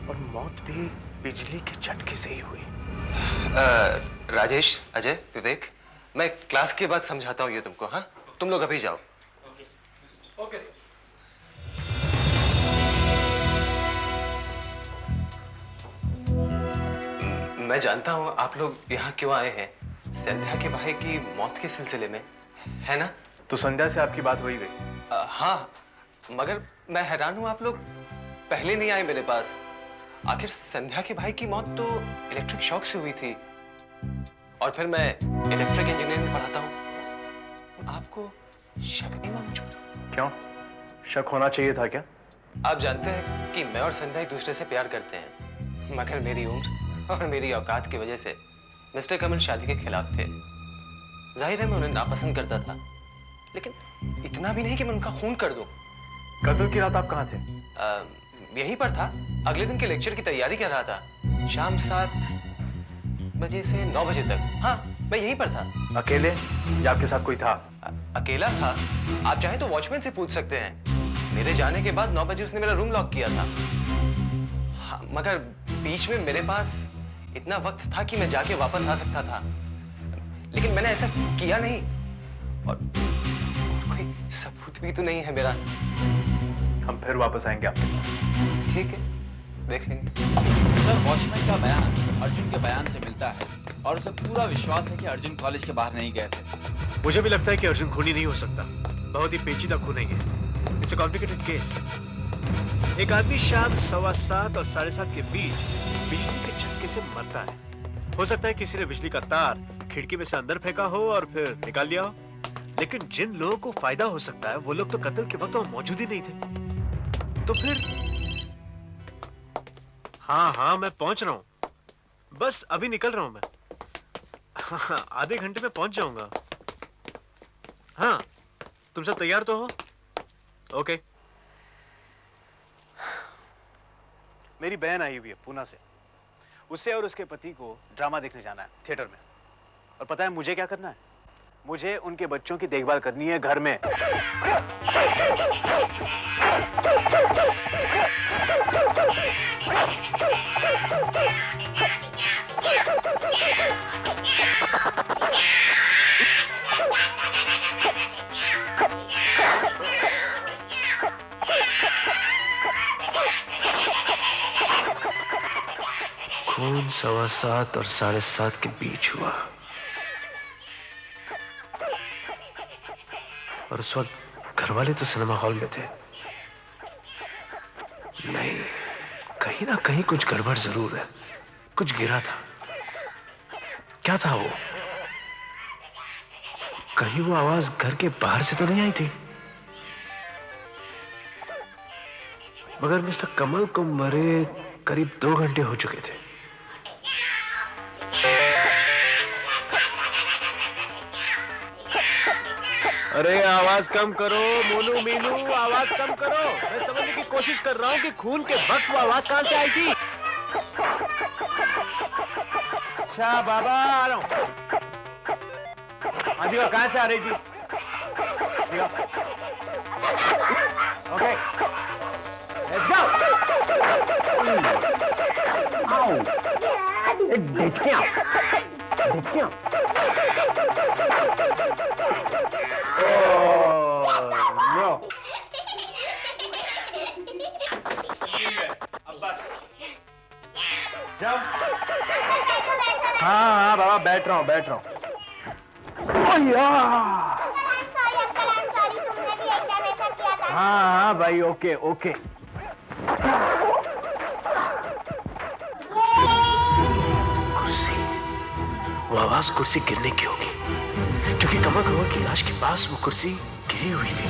और मौत भी बिजली के झटके से ही हुई। राजेश, अजय, विवेक, मैं क्लास के बाद समझाता हूँ ये तुमको। हाँ, तुम लोग अभी जाओ। Okay sir. मैं जानता हूँ आप लोग यहाँ क्यों आए हैं, संध्या के भाई की मौत के सिलसिले में, है ना? तो संध्या से आपकी बात हो ही गई? हाँ, मगर मैं हैरान हूँ आप लोग पहले नहीं आए मेरे पास। आखिर संध्या के भाई की मौत तो इलेक्ट्रिक शॉक से हुई थी और फिर मैं इलेक्ट्रिक इंजीनियरिंग पढ़ाता हूँ। आपको शक नहीं हुआ मुझ पर? क्यों? शक होना चाहिए था क्या? आप जानते हैं कि मैं और संध्या एक दूसरे से प्यार करते हैं, मगर मेरी उम्र और मेरी औकात की वजह से मिस्टर कमल शादी के खिलाफ थे। जाहिर है मैं उन्हें नापसंद करता था, लेकिन इतना भी नहीं कि मैं उनका खून कर दूं। कत्ल की रात आप कहाँ थे? यहीं पर था, अगले दिन के लेक्चर की तैयारी कर रहा था, शाम 7 बजे से 9 बजे तक। हाँ, मैं यहीं पर था। अकेले या आपके साथ कोई था? अकेला था। आप चाहे तो वॉचमैन से पूछ सकते हैं। मेरे जाने के बाद 9 बजे उसने मेरा रूम लॉक किया था। हाँ, मगर बीच में मेरे पास इतना वक्त था कि मैं जाके वापस आ सकता था, लेकिन मैंने ऐसा किया नहीं। और कोई सबूत भी तो नहीं है मेरा। हम फिर वापस आएंगे आपके पास। ठीक है, देख लेंगे। सर, वॉचमैन का बयान अर्जुन के बयान से मिलता है और उसे पूरा विश्वास है कि अर्जुन कॉलेज के बाहर नहीं गए थे। मुझे भी लगता है कि अर्जुन खूनी नहीं हो सकता। बहुत ही पेचीदा खून है ये। It's a complicated case. एक आदमी शाम 7:15 और 7:30 के बीच बिजली के झटके से मरता है। हो सकता है किसी ने बिजली का तार खिड़की में से अंदर फेंका हो और फिर निकाल लिया हो, लेकिन जिन लोगों को फायदा हो सकता है वो लोग तो कत्ल के वक्त वहां मौजूद ही नहीं थे। तो फिर हाँ, मैं पहुंच रहा हूं, बस अभी निकल रहा हूं मैं। हाँ, आधे घंटे में पहुंच जाऊंगा। हाँ, तुम सब तैयार तो हो? ओके। मेरी बहन आई हुई है पूना से। उससे और उसके पति को ड्रामा देखने जाना है थिएटर में। और पता है मुझे क्या करना है? मुझे उनके बच्चों की देखभाल करनी है घर में। खून 7:15 और 7:30 के बीच हुआ और उस वक्त घर वाले तो सिनेमा हॉल में थे। नहीं, कहीं ना कहीं कुछ गड़बड़ जरूर है। कुछ गिरा था। क्या था वो? कहीं वो आवाज घर के बाहर से तो नहीं आई थी? मगर मिस्टर कमल को मरे करीब 2 घंटे हो चुके थे। अरे आवाज कम करो मोनू मीनू, आवाज कम करो। मैं समझने की कोशिश कर रहा हूँ कि खून के वक्त वो आवाज कहां से आई थी। अच्छा बाबा, आ रहा हूं। हाँ, कहां से आ रही थी? Okay, let's go. आओ, एक डिचकियां। अब बस जाओ। हाँ बाबा, बैठ रहा हूँ। हाँ भाई, ओके। कुर्सी, वो आवाज कुर्सी गिरने की होगी, क्योंकि कमल ग्रोवर की लाश के पास वो कुर्सी गिरी हुई थी।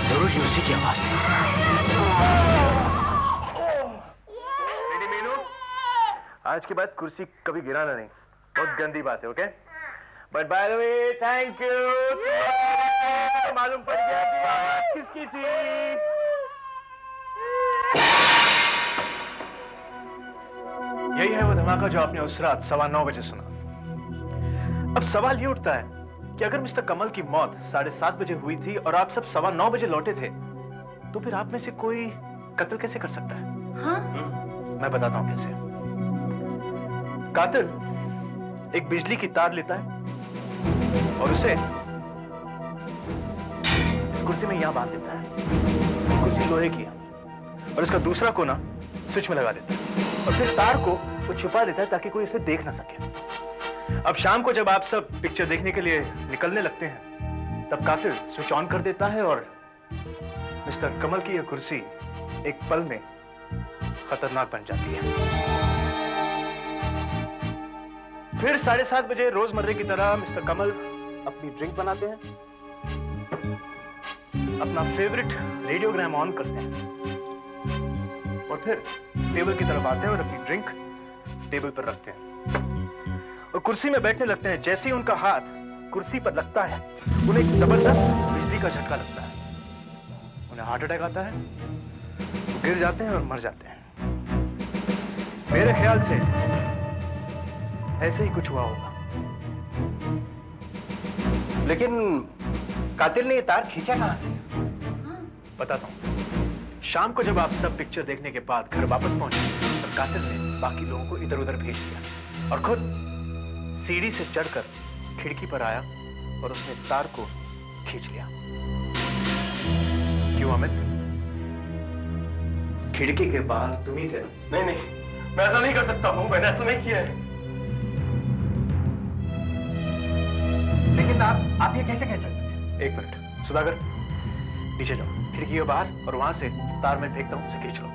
जरूर ये उसी की आवाज थी। आज के बाद कुर्सी कभी गिराना नहीं, बहुत गंदी बात है। Okay, but by the way thank you. मालूम पड़ गया कि आवाज किसकी थी। यही है वो धमाका जो आपने उस रात 9:15 बजे सुना। अब सवाल ये उठता है कि अगर मिस्टर कमल की मौत 7:30 बजे हुई थी और आप सब 9:15 बजे लौटे थे, तो फिर आप में से कोई कत्ल कैसे कर सकता है? हाँ? मैं बताता हूं कैसे। कातिल एक बिजली की तार लेता है और उसे इस कुर्सी में यहां बांध देता है। कुर्सी लोहे की है और इसका दूसरा कोना स्विच में लगा देता है और फिर तार को वो छुपा देता है ताकि कोई इसे देख ना सके। अब शाम को जब आप सब पिक्चर देखने के लिए निकलने लगते हैं, तब कातिल स्विच ऑन कर देता है और मिस्टर कमल की यह कुर्सी एक पल में खतरनाक बन जाती है। फिर 7:30 बजे रोजमर्रे की तरह मिस्टर कमल अपनी ड्रिंक बनाते हैं अपना फेवरेट रेडियोग्राम ऑन करते हैं और फिर टेबल की तरफ आते हैं और अपनी ड्रिंक टेबल पर रखते हैं और कुर्सी में बैठने लगते हैं। जैसे ही उनका हाथ कुर्सी पर लगता है उन्हें एक जबरदस्त बिजली का झटका लगता है, उन्हें हार्ट अटैक आता है, वो गिर जाते हैं और मर जाते हैं। मेरे ख्याल से ऐसे ही कुछ हुआ होगा। लेकिन कातिल ने ये तार खींचा कहां से? बताता हूं। शाम को जब आप सब पिक्चर देखने के बाद घर वापस पहुंचे तो कातिल ने बाकी लोगों को इधर उधर भेज दिया और खुद सीढ़ी से चढ़कर खिड़की पर आया और उसने तार को खींच लिया। क्यों अमित? खिड़की के बाहर तुम ही थे ना? नहीं नहीं, मैं ऐसा नहीं कर सकता हूँ, मैंने ऐसा नहीं किया है। लेकिन आप ये कैसे कह सकते हैं? एक मिनट सुधाकर, नीचे जाओ, खिड़की के बाहर और वहां से तार मैं फेंकता हूं, उसे खींच लो।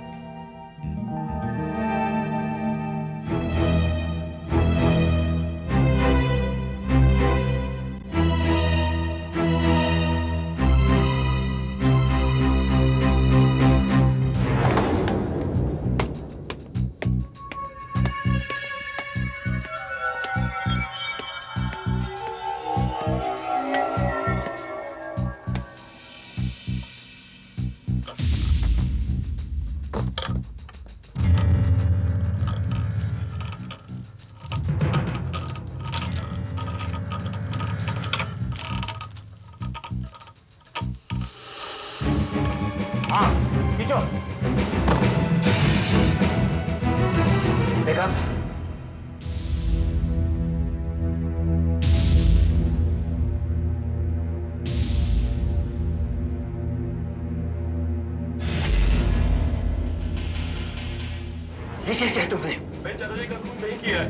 हाँ, खींचो। देखा? ये क्या किया तुमने? मैं चाचा जी का खून नहीं किया है।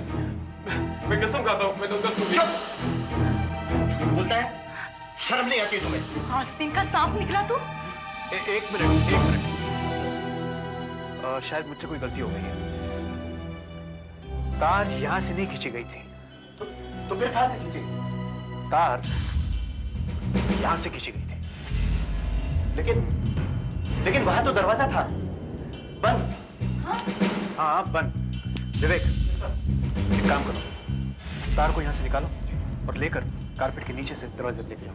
मैं कसम खाता हूँ, मैंने उनका खून नहीं। बोलता है? शर्म नहीं आती तुम्हें? आस्तीन का सांप निकला तू? एक मिनट। शायद मुझसे कोई गलती हो गई है। तार यहां से नहीं खींची गई थी। तो फिर कहां से खींची? तार यहां से खींची गई थी। लेकिन वहां तो दरवाजा था बंद। हाँ बंद। विवेक, एक काम करो, तार को यहां से निकालो और लेकर कारपेट के नीचे से दरवाजे लेके जाओ।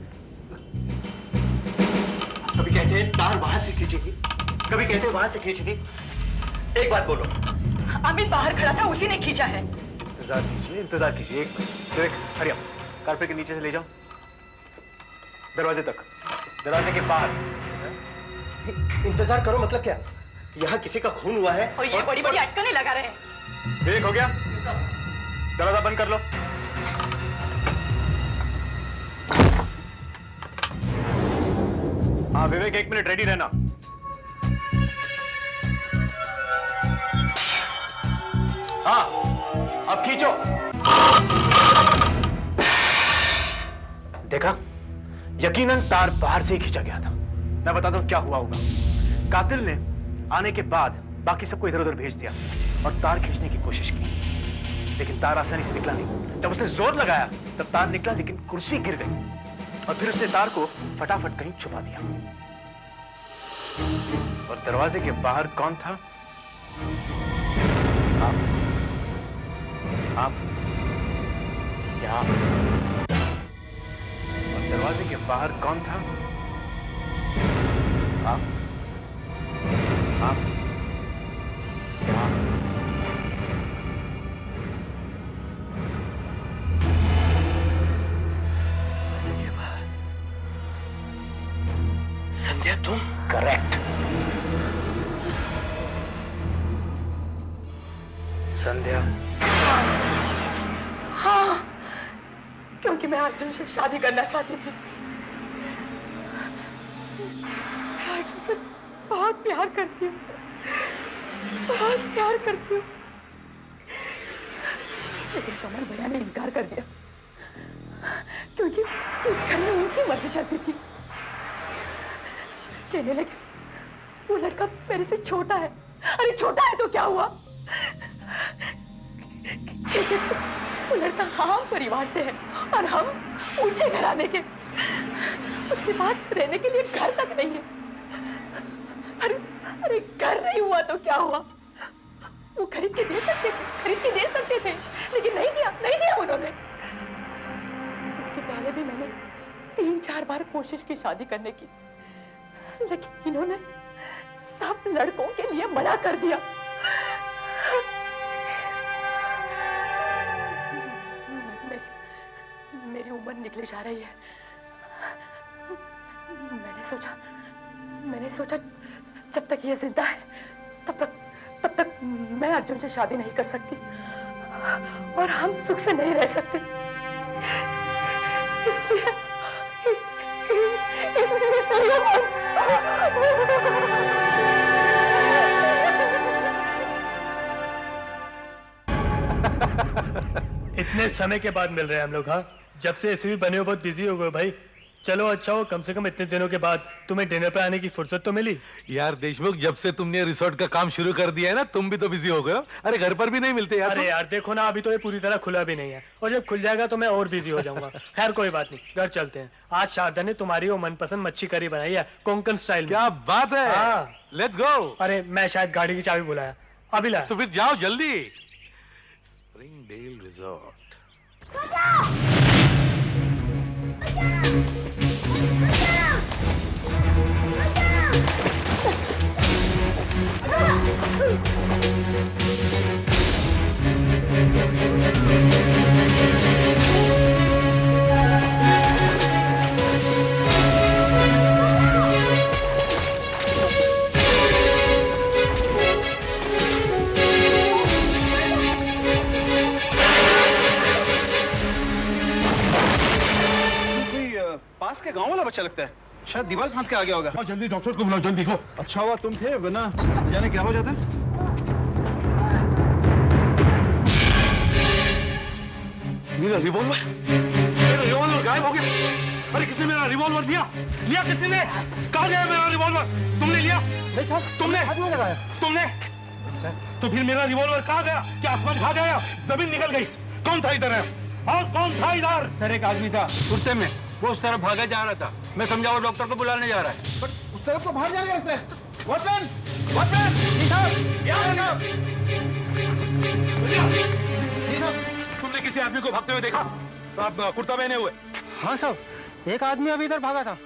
कभी कहते हैं तार वहां से खींची थी, कभी कहते हैं वहां से खींची थी। एक बात बोलो। अमित बाहर खड़ा था, उसी ने खींचा है। इंतजार कीजिए। एक मिनट। विवेक, हरी आप कारपेट के नीचे से ले जाओ दरवाजे तक, दरवाजे के बाहर। इंतजार करो मतलब क्या? यहाँ किसी का खून हुआ है और ये बड़ी बड़ी अटकनें लगा रहे हैं। विवेक, हो गया? दरवाजा बंद कर लो। हाँ विवेक, एक मिनट रेडी रहना। हाँ अब खींचो। देखा, यकीनन तार बाहर से ही खींचा गया था। मैं बता दूं क्या हुआ होगा। कातिल ने आने के बाद बाकी सबको इधर उधर भेज दिया और तार खींचने की कोशिश की, लेकिन तार आसानी से निकला नहीं। जब उसने जोर लगाया तब तार निकला, लेकिन कुर्सी गिर गई और फिर उसने तार को फटाफट कहीं छुपा दिया। और दरवाजे के बाहर कौन था? आप क्या? और दरवाजे के बाहर कौन था? आप क्या? संध्या तुम? करेक्ट। संध्या? हाँ, क्योंकि मैं अर्जुन से शादी करना चाहती थी। मैं अर्जुन से बहुत प्यार करती हूँ, बहुत प्यार करती हूँ। लेकिन कमल भैया ने इनकार कर दिया, क्योंकि इस घर में उनकी मर्जी चलती थी। कहने लगे वो लड़का मेरे से छोटा है। अरे छोटा है तो क्या हुआ? वो लड़का हम परिवार से है और हम ऊंचे घराने के। उसके पास रहने के लिए घर तक नहीं है। अरे अरे घर नहीं हुआ तो क्या हुआ, वो खरीद के दे सकते थे, लेकिन नहीं दिया उन्होंने। इसके पहले भी मैंने 3-4 बार कोशिश की शादी करने की, लेकिन इन्होंने सब लड़कों के लिए मना कर दिया। मेरी उम्र निकली जा रही है। मैंने सोचा जब तक ये जिंदा है तब तक मैं अर्जुन से शादी नहीं कर सकती और हम सुख से नहीं रह सकते। इतने समय के बाद मिल रहे हैं हम लोग। हाँ, जब से एसवी बने हो बहुत बिजी हो गए भाई। चलो अच्छा हो, कम से कम इतने दिनों के बाद तुम्हें डिनर पे आने की फुर्सत तो मिली। यार देशमुख, जब से तुमने रिसोर्ट का काम शुरू कर दिया है ना, तुम भी तो बिजी हो गए हो। अरे घर पर भी नहीं मिलते यार। अरे यार देखो ना, अभी तो ये पूरी तरह खुला भी नहीं है, और जब खुल जाएगा तो मैं और बिजी हो जाऊंगा। खैर कोई बात नहीं, घर चलते हैं। आज शारदा ने तुम्हारी वो मनपसंद मच्छी करी बनाई है, कोंकण स्टाइल। क्या बात है। हाँ लेट्स गो। अरे मैं शायद गाड़ी की चाबी बुलाया, अभी ला। तो फिर जाओ जल्दी। Springdale resort. पास के गांव वाला बच्चा लगता है, शायद दीवार फांद के आ गया होगा। जल्दी डॉक्टर को बुलाओ, जल्दी को। अच्छा हुआ तुम थे, वरना जाने क्या हो जाता। मेरा रिवॉल्वर गायब हो गया। अरे किसने मेरा रिवॉल्वर लिया किसी ने? कहाँ गया मेरा रिवॉल्वर? तुमने लिया? नहीं साहब, तुमने हाथ में लगाया। तुमने? तो फिर मेरा रिवॉल्वर कहाँ गया? क्या आसमान खा गया? जमीन निकल गई? कौन था इधर? और कौन था इधर? सर एक आदमी था कुर्ते में, वो उस तरफ भागा जा रहा था। मैं समझा वो डॉक्टर को बुलाने जा रहा है। पर उस तरफ तो भाग जा रहा है। वॉचमैन, वॉचमैन जी साहब, यहाँ साहब। जी साहब, तुमने किसी आदमी को भागते हुए देखा? आप कुर्ता पहने हुए? हाँ साहब, एक आदमी अभी इधर भागा था।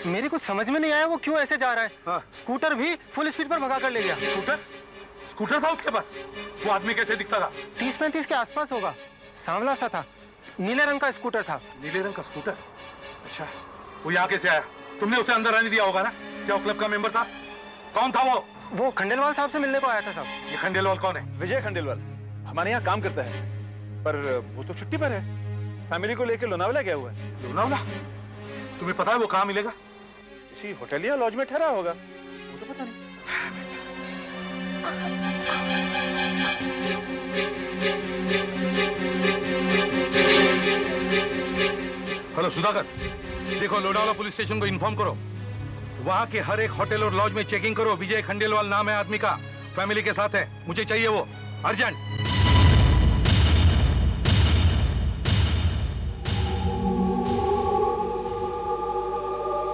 मेरी कुछ समझ में नहीं आया वो क्यों ऐसे जा रहा है। हाँ। स्कूटर भी फुल स्पीड पर भगा कर ले गया। स्कूटर था उसके पास? वो आदमी कैसे दिखता था? 30-35 के आसपास होगा, सांवला सा था, नीले रंग का स्कूटर था। नीले रंग का स्कूटर? अच्छा, वो यहाँ कैसे आया? तुमने उसे अंदर आने दिया होगा ना? क्या वो क्लब का मेंबर था? कौन था वो? वो खंडेलवाल साहब से मिलने को आया था साहब। ये खंडेलवाल कौन है? विजय खंडेलवाल हमारे यहाँ काम करता है, पर वो तो छुट्टी पर है। फैमिली को लेकर लोनावला गया हुआ है। लोनावला? तुम्हें पता है वो कहाँ मिलेगा? किसी होटल या लॉज में ठहरा होगा, वो तो पता नहीं। हेलो सुधाकर, देखो लोनावला पुलिस स्टेशन को इन्फॉर्म करो। वहां के हर एक होटल और लॉज में चेकिंग करो। विजय खंडेलवाल नाम है आदमी का, फैमिली के साथ है। मुझे चाहिए वो, अर्जेंट।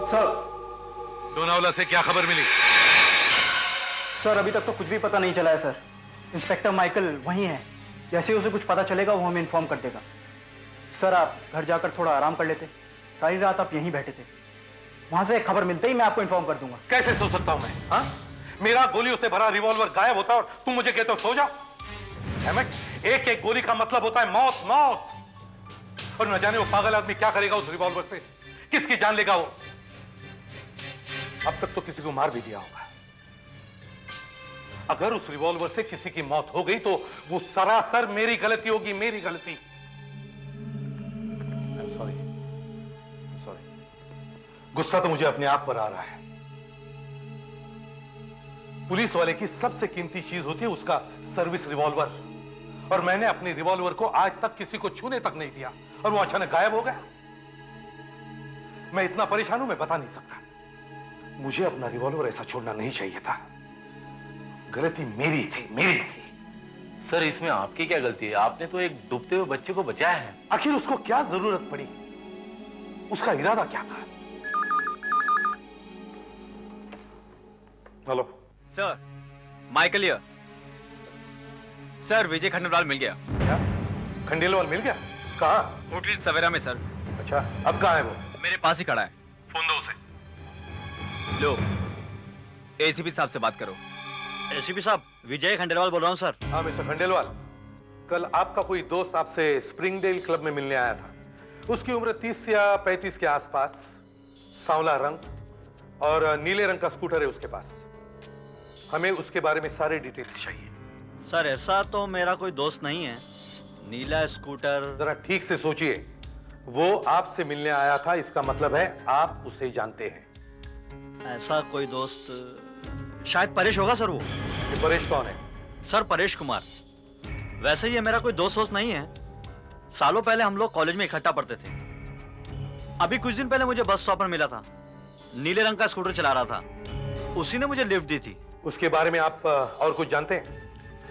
सर, लोनावला से क्या खबर मिली? सर अभी तक तो कुछ भी पता नहीं चला है सर। इंस्पेक्टर माइकल वहीं है, जैसे ही उसे कुछ पता चलेगा वो हमें इन्फॉर्म कर देगा। सर आप घर जाकर थोड़ा आराम कर लेते, सारी रात आप यहीं बैठे थे। वहां से खबर मिलते ही मैं आपको इन्फॉर्म कर दूंगा। कैसे सो सकता हूं मैं? हाँ, मेरा गोलियों से भरा रिवॉल्वर गायब होता और तुम मुझे कहते हो सो जा। एक एक गोली का मतलब होता है मौत, मौत। और न जाने वो पागल आदमी क्या करेगा उस रिवॉल्वर से, किसकी जान लेगा वो। अब तक तो किसी को मार भी दिया होगा। अगर उस रिवॉल्वर से किसी की मौत हो गई तो वो सरासर मेरी गलती होगी, मेरी गलती। सॉरी, गुस्सा तो मुझे अपने आप पर आ रहा है। पुलिस वाले की सबसे कीमती चीज होती है उसका सर्विस रिवॉल्वर, और मैंने अपने रिवॉल्वर को आज तक किसी को छूने तक नहीं दिया और वो अचानक गायब हो गया। मैं इतना परेशान हूं मैं बता नहीं सकता। मुझे अपना रिवॉल्वर ऐसा छोड़ना नहीं चाहिए था। गलती मेरी थी, मेरी थी। सर इसमें आपकी क्या गलती है? आपने तो एक डूबते हुए बच्चे को बचाया है। आखिर उसको क्या जरूरत पड़ी? उसका इरादा क्या था? Hello sir, Michael here. Sir, Vijay Khandelwal मिल गया। क्या? खंडेलवाल मिल गया? कहाँ? होटल सवेरा में सर। अच्छा, अब कहाँ है वो? मेरे पास ही खड़ा है। फोन दो उसे। लो, एसीपी साहब से बात करो। एसीपी साहब, विजय खंडेलवाल बोल रहा हूँ सर। हाँ मिस्टर खंडेलवाल, कल आपका कोई दोस्त आपसे स्प्रिंगडेल क्लब में मिलने आया था। उसकी उम्र 30 या 35 के आसपास, सांवला रंग और नीले रंग का स्कूटर है उसके पास। हमें उसके बारे में सारे डिटेल्स चाहिए। सर, ऐसा तो मेरा कोई दोस्त नहीं है। नीला स्कूटर। जरा ठीक से सोचिए, वो आपसे मिलने आया था, इसका मतलब है आप उसे जानते हैं। ऐसा कोई दोस्त शायद परेश होगा सर। वो ये परेश कौन है? सर, परेश कुमार। वैसे ये मेरा कोई दोस्त नहीं है। सालों पहले हम लोग कॉलेज में इकट्ठा पढ़ते थे। अभी कुछ दिन पहले मुझे बस स्टॉप पर मिला था। नीले रंग का स्कूटर चला रहा था। उसी ने मुझे लिफ्ट दी थी। उसके बारे में आप और कुछ जानते हैं?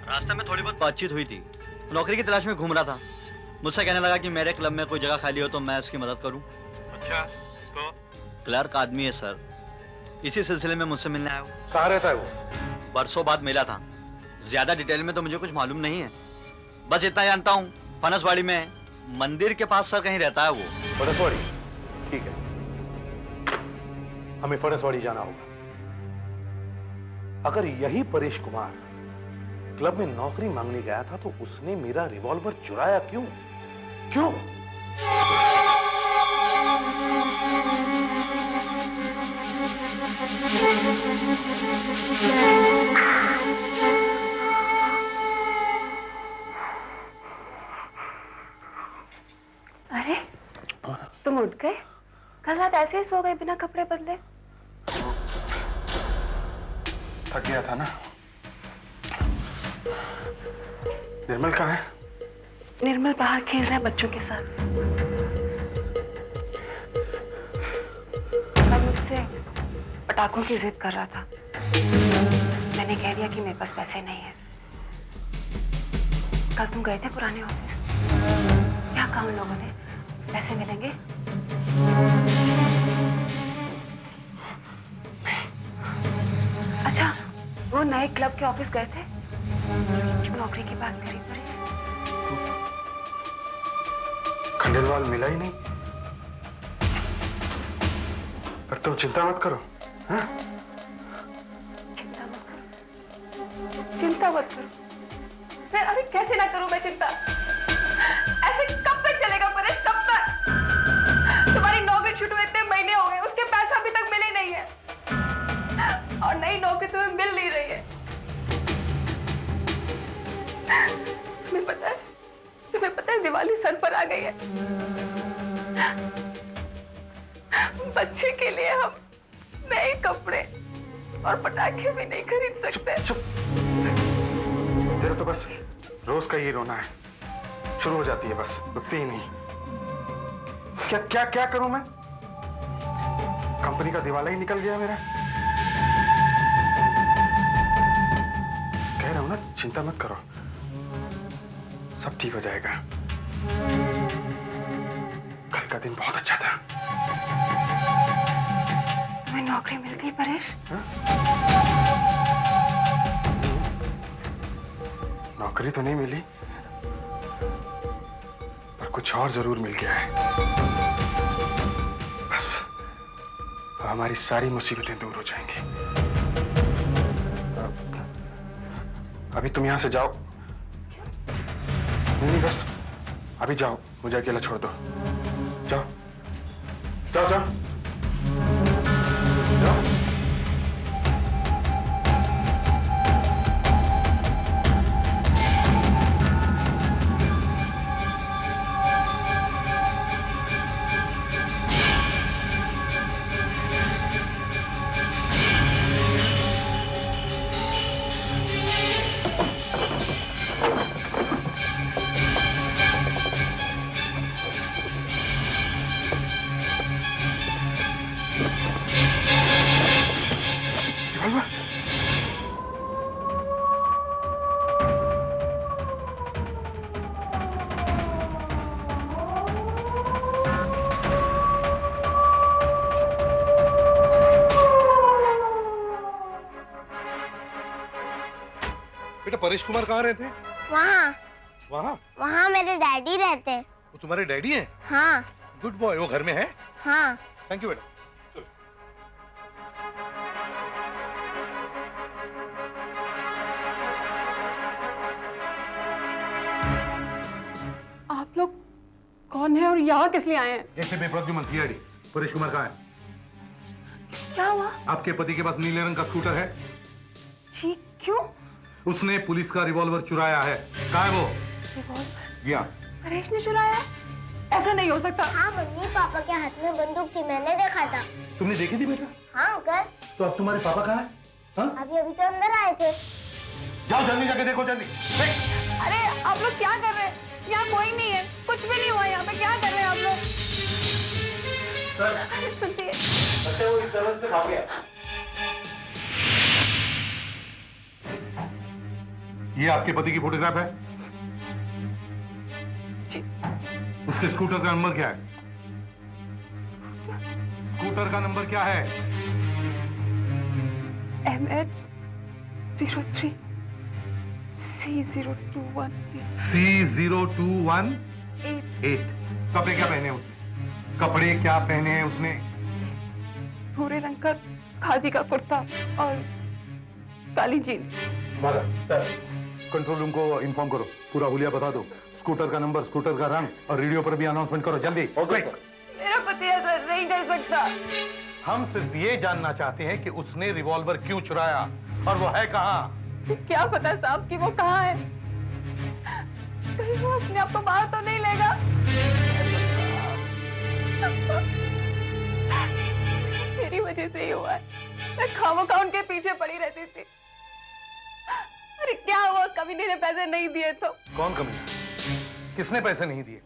रास्ते में थोड़ी बहुत बातचीत हुई थी। नौकरी की तलाश में घूम रहा था। मुझसे कहने लगा कि मेरे क्लब में कोई जगह खाली हो तो मैं उसकी मदद करूं। अच्छा, तो? क्लर्क आदमी है सर। इसी सिलसिले में मुझसे मिलने आया वो। कहाँ रहता है वो? बरसों बाद मिला था। ज्यादा डिटेल में तो मुझे कुछ मालूम नहीं है। बस इतना जानता हूँ, फनसवाड़ी में मंदिर के पास सर कहीं रहता है वो। फनसवाड़ी? ठीक है, हमें फनसवाड़ी जाना होगा। अगर यही परेश कुमार क्लब में नौकरी मांगने गया था तो उसने मेरा रिवॉल्वर चुराया क्यों? क्यों? अरे, तुम उठ गए? कल रात ऐसे ही सो गए बिना कपड़े बदले? थक गया था ना। निर्मल कहाँ है? निर्मल बाहर खेल रहा है बच्चों के साथ। कल मुझसे पटाखों की जिद कर रहा था। मैंने कह दिया कि मेरे पास पैसे नहीं है। कल तुम गए थे पुराने ऑफिस, क्या कहा उन लोगों ने? पैसे मिलेंगे? अच्छा, वो नए क्लब के ऑफिस गए थे? नौकरी की बात करी परेश। खंडेलवाल मिला ही नहीं। पर तुम चिंता मत करो। हाँ? चिंता मत करो, चिंता मत करो। मैं अभी कैसे ना करूं मैं चिंता? ऐसे कब तक चलेगा परेश, कब तक? तुम्हारी नौकरी छूटे हुए इतने महीने हो गए, उसके पैसा अभी तक मिले नहीं है और नई नौकरी तुम्हें मिल नहीं रही है। तुम्हें पता है दिवाली सर पर आ गई है। बच्चे के लिए हम नए कपड़े और पटाखे भी नहीं खरीद सकते। चुप। तेरा तो बस रोज का ही रोना है। शुरू हो जाती है बस, रुकती ही नहीं। क्या क्या क्या करूं मैं? कंपनी का दिवाला ही निकल गया मेरा। कह रहा हूं ना, चिंता मत करो, सब ठीक हो जाएगा। कल का दिन बहुत अच्छा था। तुम्हें नौकरी मिल गई परेश? नौकरी तो नहीं मिली, पर कुछ और जरूर मिल गया है। बस अब हमारी सारी मुसीबतें दूर हो जाएंगी। अभी तुम यहां से जाओ। नहीं, बस अभी जाओ, मुझे अकेला छोड़ दो। जाओ जाओ जाओ जाओ। परेश कुमार कहाँ रहते हैं? वहाँ वहाँ? वहाँ मेरे डैडी रहते हैं। वो तुम्हारे डैडी हैं? हाँ। Good boy. वो घर में है? हाँ। थैंक यू बेटा। आप लोग कौन है और यहाँ किस लिए आए हैं? ACP Pradyuman CID. परेश कुमार कहाँ है? क्या हुआ? आपके पति के पास नीले रंग का स्कूटर है? जी क्यों? उसने पुलिस का रिवॉल्वर चुराया है। कहाँ है वो? रिवॉल्वर? जी हाँ। परेश ने चुराया? ऐसा नहीं हो सकता। हाँ मम्मी, पापा के हाथ में बंदूक थी, मैंने देखा था। तुमने देखी थी बेटा? हाँ अंकल। तो अब तुम्हारे पापा कहाँ है? हाँ? अभी तो अंदर आए थे। जाओ जल्दी जाके देखो जल्दी। अरे आप लोग क्या कर रहे हैं? यहाँ कोई नहीं है, कुछ भी नहीं हुआ यहाँ पे। क्या कर रहे हैं आप लोग? सुनती है। अच्छा वो इस तरह से भाग गया। ये आपके पति की फोटोग्राफ है? जी। उसके स्कूटर का नंबर क्या है? स्कूटर का नंबर क्या है? MH03 C0218। C0218। कपड़े क्या पहने उसने? कपड़े क्या पहने हैं उसने? भूरे रंग का खादी का कुर्ता और काली जीन्स। सर, कंट्रोल रूम को इन्फॉर्म करो, पूरा हुलिया बता दो, स्कूटर का नंबर, स्कूटर का रंग और रेडियो पर भी अनाउंसमेंट करो जल्दी। मेरा पति ऐसा नहीं कर सकता। हम सिर्फ ये जानना चाहते हैं कि उसने रिवॉल्वर क्यों चुराया और वो है कहाँ? क्या पता साहब कि वो कहाँ है? कहीं वो अपने आप को बाहर तो नहीं लेगा? मेरी वजह से ही हुआ है। मैं खामोखा उनके पीछे पड़ी रहती थी। अरे क्या हुआ, कमीने ने पैसे नहीं दिए तो? कौन कमीना? किसने पैसे नहीं दिए?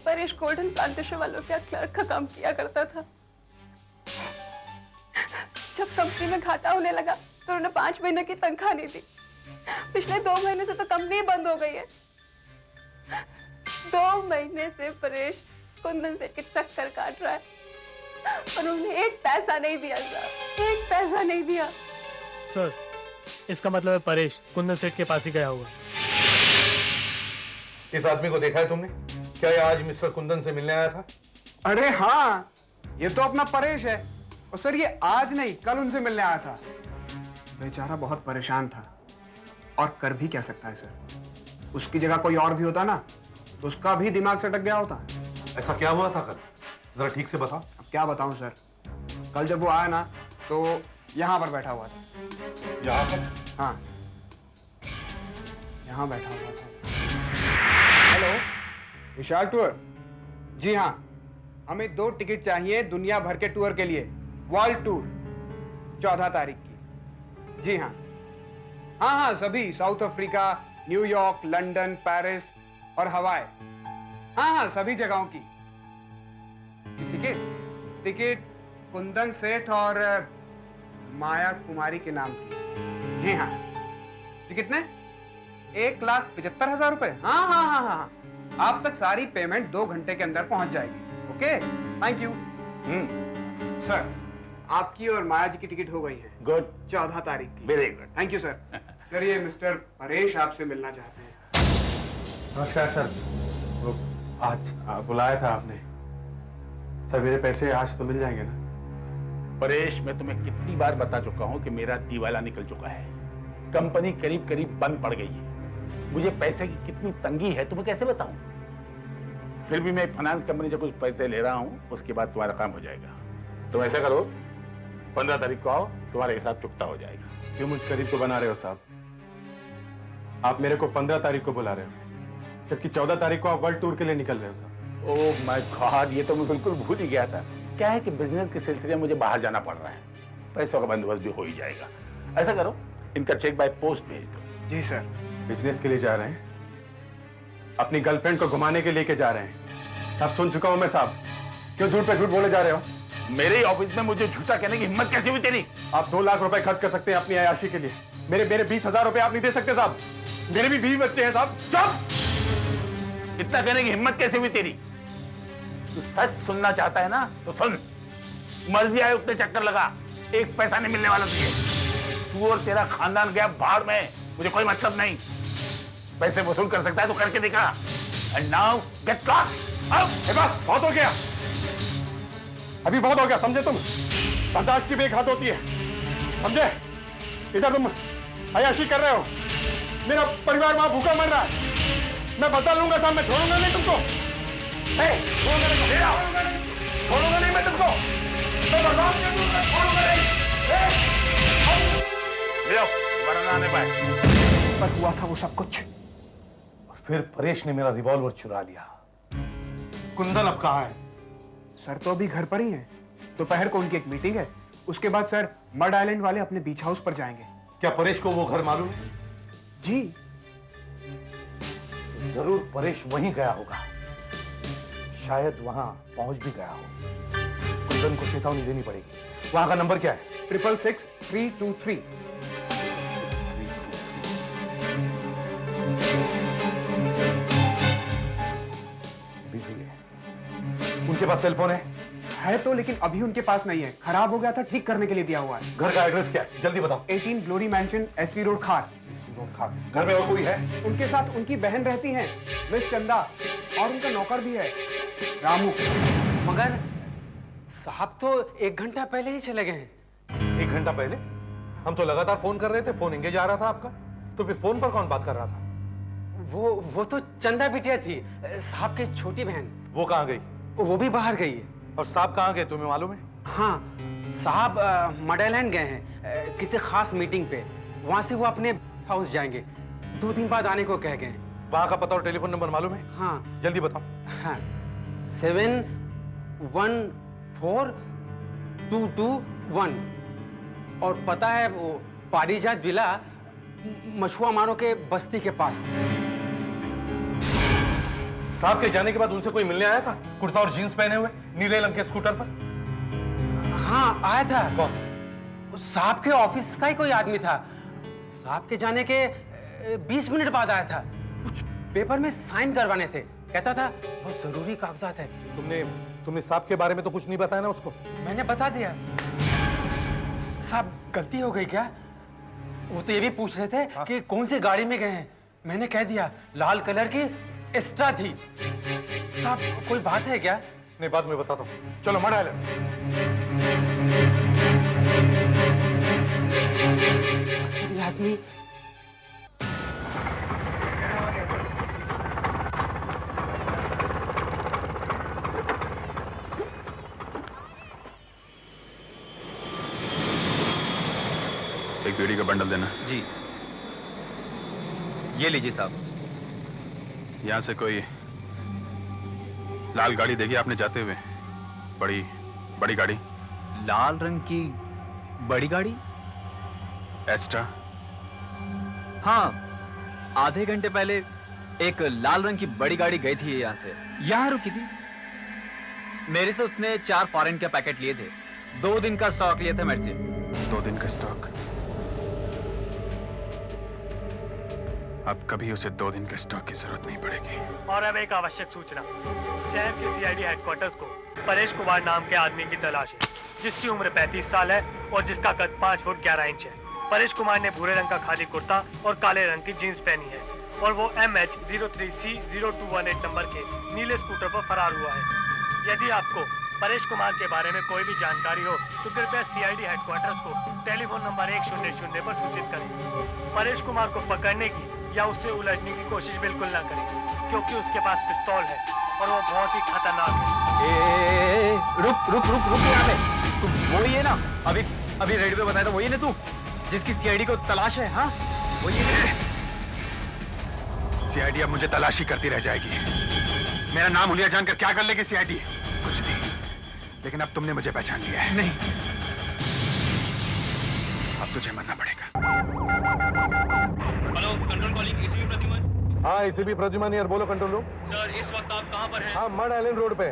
परेश गोल्डन प्लांटेशन वालों के क्लर्क का काम किया करता था। जब कंपनी में घाटा होने लगा तो उन्होंने 5 महीने की तनख्वाह नहीं दी। पिछले 2 महीने से तो कंपनी बंद हो गई है। 2 महीने से परेश कुंदन से चक्कर काट रहा है। उन्होंने 1 पैसा नहीं दिया सर, 1 पैसा नहीं दिया। सर, इसका मतलब है परेश कुंदन सेठ के पास ही गया होगा। इस आदमी को देखा है तुमने? क्या ये आज मिस्टर कुंदन से मिलने आया था? अरे हाँ, ये तो अपना परेश है। और सर ये आज नहीं, कल उनसे मिलने आया था। बेचारा बहुत परेशान था और कर भी क्या सकता है सर। उसकी जगह कोई और भी होता ना तो उसका भी दिमाग सटक गया होता। ऐसा क्या हुआ था कल? जरा ठीक से बताओ। अब क्या बताऊं सर, कल जब वो आया ना तो यहाँ पर बैठा हुआ था। यहाँ पर? हाँ, यहाँ बैठा हुआ था। हेलो, विशाल टूर? जी हाँ, हमें 2 टिकट चाहिए दुनिया भर के टूर के लिए, वर्ल्ड टूर 14 तारीख की। जी हाँ, हाँ हाँ सभी, south Africa, New York, London, Paris और हवाई। हाँ हाँ सभी जगहों की। टिकट कुंदन सेठ और माया कुमारी के नाम की। जी हाँ। जी कितने? 1,75,000 रुपए। हाँ हाँ हाँ हाँ, आप तक सारी पेमेंट 2 घंटे के अंदर पहुंच जाएगी। Okay, thank you. सर, आपकी और माया जी की टिकट हो गई है। गुड। 14 तारीख की। Very good. Thank you sir. Sir ये मिस्टर परेश आपसे मिलना चाहते हैं। नमस्कार सर, वो आज बुलाया था आपने। सर मेरे पैसे आज तो मिल जाएंगे ना? परेश, मैं तुम्हें कितनी बार बता चुका हूं कि मेरा दिवाला निकल चुका है। कंपनी करीब करीब बंद पड़ गई है। मुझे पैसे की कितनी तंगी है तुम्हें कैसे बताऊं? फिर भी मैं फाइनेंस कंपनी से कुछ पैसे ले रहा हूं, उसके बाद तुम्हारा काम हो जाएगा। तुम ऐसा करो, 15 तारीख को आओ, तुम्हारा हिसाब चुकता हो जाएगा। क्यों मुझ करीब को बना रहे हो साहब? आप मेरे को 15 तारीख को बुला रहे हो, जबकि 14 तारीख को आप वर्ल्ड टूर के लिए निकल रहे हो साहब। ओह माय गॉड, ये तो मैं बिल्कुल भूल ही गया था। क्या है कि बिजनेस के सिलसिले में मुझे बाहर जाना पड़ रहा है, पैसों का बंदोबस्त भी हो ही जाएगा। ऐसा करो, इनका चेक बाय पोस्ट भेज दो। जी सर। बिजनेस के लिए जा रहे हैं? अपनी गर्लफ्रेंड को घुमाने के लेके जा रहे हैं? अब सुन चुका हूं मैं साहब, क्यों झूठ पे झूठ बोले जा रहे हो? मेरे ऑफिस में मुझे झूठा कहने की हिम्मत कैसे हुई तेरी? आप 2 लाख रुपए खर्च कर सकते हैं अपनी अय्याशी के लिए, मेरे 20,000 रुपए आप नहीं दे सकते साहब। मेरे भी 20 बच्चे हैं साहब। चुप! इतना कहने की हिम्मत कैसे हुई तेरी? तू सच सुनना चाहता है ना तो सुन। मर्जी आए उतने चक्कर लगा, 1 पैसा नहीं मिलने वाला तुझे। तू और तेरा खानदान गया बाहर में। मुझे कोई मतलब नहीं। पैसे वसूल कर सकता है तो करके दिखा। And now get lost. अब बस बहुत हो गया, अभी बहुत हो गया, समझे तुम? बर्दाश्त की भी एक हद होती है, समझे? इधर तुम अयाशी कर रहे हो, मेरा परिवार वहां भूखा मर रहा है। मैं बता लूंगा साहब, मैं छोड़ूंगा नहीं तुमको। छोड़ूंगा नहीं मैं तुमको, मैं बर्दाश्त कर दूंगा, छोड़ूंगा नहीं। दोबारा ना आने पाए। पर हुआ था वो सब कुछ, और फिर परेश ने मेरा रिवॉल्वर चुरा लिया। कुंदन अब कहाँ है? सर तो अभी घर पर ही हैं। दोपहर को उनकी एक मीटिंग है, उसके बाद सर मड आइलैंड वाले अपने बीच हाउस पर जाएंगे। क्या परेश को वो घर मालूम है? जी। जरूर परेश वहीं गया होगा, शायद वहां पहुंच भी गया हो। कुंदन को चेतावनी देनी पड़ेगी। वहां का नंबर क्या है? 666-323। बिजी है। उनके पास सेल फोन है तो, लेकिन अभी उनके पास नहीं है, खराब हो गया था, ठीक करने के लिए दिया हुआ है। घर का एड्रेस क्या है? जल्दी बताओ। 18 ग्लोरी मैंशन, एसवी रोड, खार। घर में और कोई है? उनके साथ उनकी बहन रहती है, मिस चंदा, और उनका नौकर भी है, रामू। मगर साहब तो 1 घंटा पहले ही चले गए हैं। 1 घंटा पहले? हम तो लगातार फोन कर रहे थे, फोन एंगेज आ रहा था आपका। तो फिर फोन पर कौन बात कर रहा था? वो तो चंदा बिटिया थी, साहब की छोटी बहन। वो कहाँ गई? वो भी बाहर गई है। और साहब कहाँ गए तुम्हें मालूम है? हाँ, साहब मडालैंड गए हैं किसी खास मीटिंग पे। वहां से वो अपने हाउस जाएंगे, 2 दिन बाद आने को कह गए हैं। वहां का पता और टेलीफोन नंबर मालूम है? हाँ। जल्दी बताओ। हाँ, 7142221। और पता है वो पारिजात विला, मछुआ मारो के बस्ती के पास। साहब के जाने के बाद उनसे कोई मिलने आया था, कुर्ता और जीन्स पहने हुए, नीले रंग के स्कूटर पर? हाँ, आया था। कौन? साहब के ऑफिस का ही कोई आदमी था। साहब के जाने के 20 मिनट बाद आया था, कुछ पेपर में साइन करवाने थे। कहता था बहुत जरूरी कागजात है। तुमने साहब के बारे में तो कुछ नहीं बताया ना उसको? मैंने बता दिया। साहब गलती हो गई क्या? वो तो ये भी पूछ रहे थे कि कौन सी गाड़ी में गए हैं। मैंने कह दिया लाल कलर की एक्स्ट्रा थी। साहब कोई बात है क्या? नहीं, बाद में बताता हूँ। चलो मड आइलैंड। आदमी एक बीड़ी का बंडल देना। जी, ये लीजिए साहब। यहाँ से कोई लाल गाड़ी देखी आपने जाते हुए? बड़ी गाड़ी। लाल रंग की बड़ी गाड़ी? एस्ट्रा। हाँ, आधे घंटे पहले एक लाल रंग की बड़ी गाड़ी गई थी यहाँ से, यहाँ रुकी थी। मेरे से उसने 4 फॉरेन के पैकेट लिए थे। 2 दिन का स्टॉक लिए थे मेरे से। 2 दिन का स्टॉक? अब कभी उसे 2 दिन के स्टॉक की जरूरत नहीं पड़ेगी। और अब एक आवश्यक सूचना, शहर के सीआईडी हेडक्वार्टर्स को परेश कुमार नाम के आदमी की तलाश है, जिसकी उम्र 35 साल है और जिसका कद 5 फुट 11 इंच है। परेश कुमार ने भूरे रंग का खादी कुर्ता और काले रंग की जीन्स पहनी है और वो MH03C0218 नंबर के नीले स्कूटर पर फरार हुआ है। यदि आपको परेश कुमार के बारे में कोई भी जानकारी हो तो कृपया सीआईडी हेडक्वार्टर्स को टेलीफोन नंबर 100 पर सूचित करें। परेश कुमार को पकड़ने की या उससे उलझने की कोशिश बिल्कुल ना करें, क्योंकि उसके पास पिस्तौल है और वो बहुत ही खतरनाक है। रुक यहाँ पे। तू वही है ना, अभी रेडियो पे बताया था, वही है ना तू जिसकी सीआईडी को तलाश है? हाँ, वही है। सीआईडी अब मुझे तलाशी करती रह जाएगी। मेरा नाम हुलिया जानकर क्या कर लेगी सीआईडी? कुछ नहीं। लेकिन अब तुमने मुझे पहचान लिया है। नहीं, अब तुझे मरना पड़ेगा। Hello, control calling ACB Pradyuman. हाँ, एसीबी प्रद्युमन यार, बोलो कंट्रोल रूम। सर, इस वक्त आप कहाँ पर हैं? हाँ, मड आइलैंड रोड पे।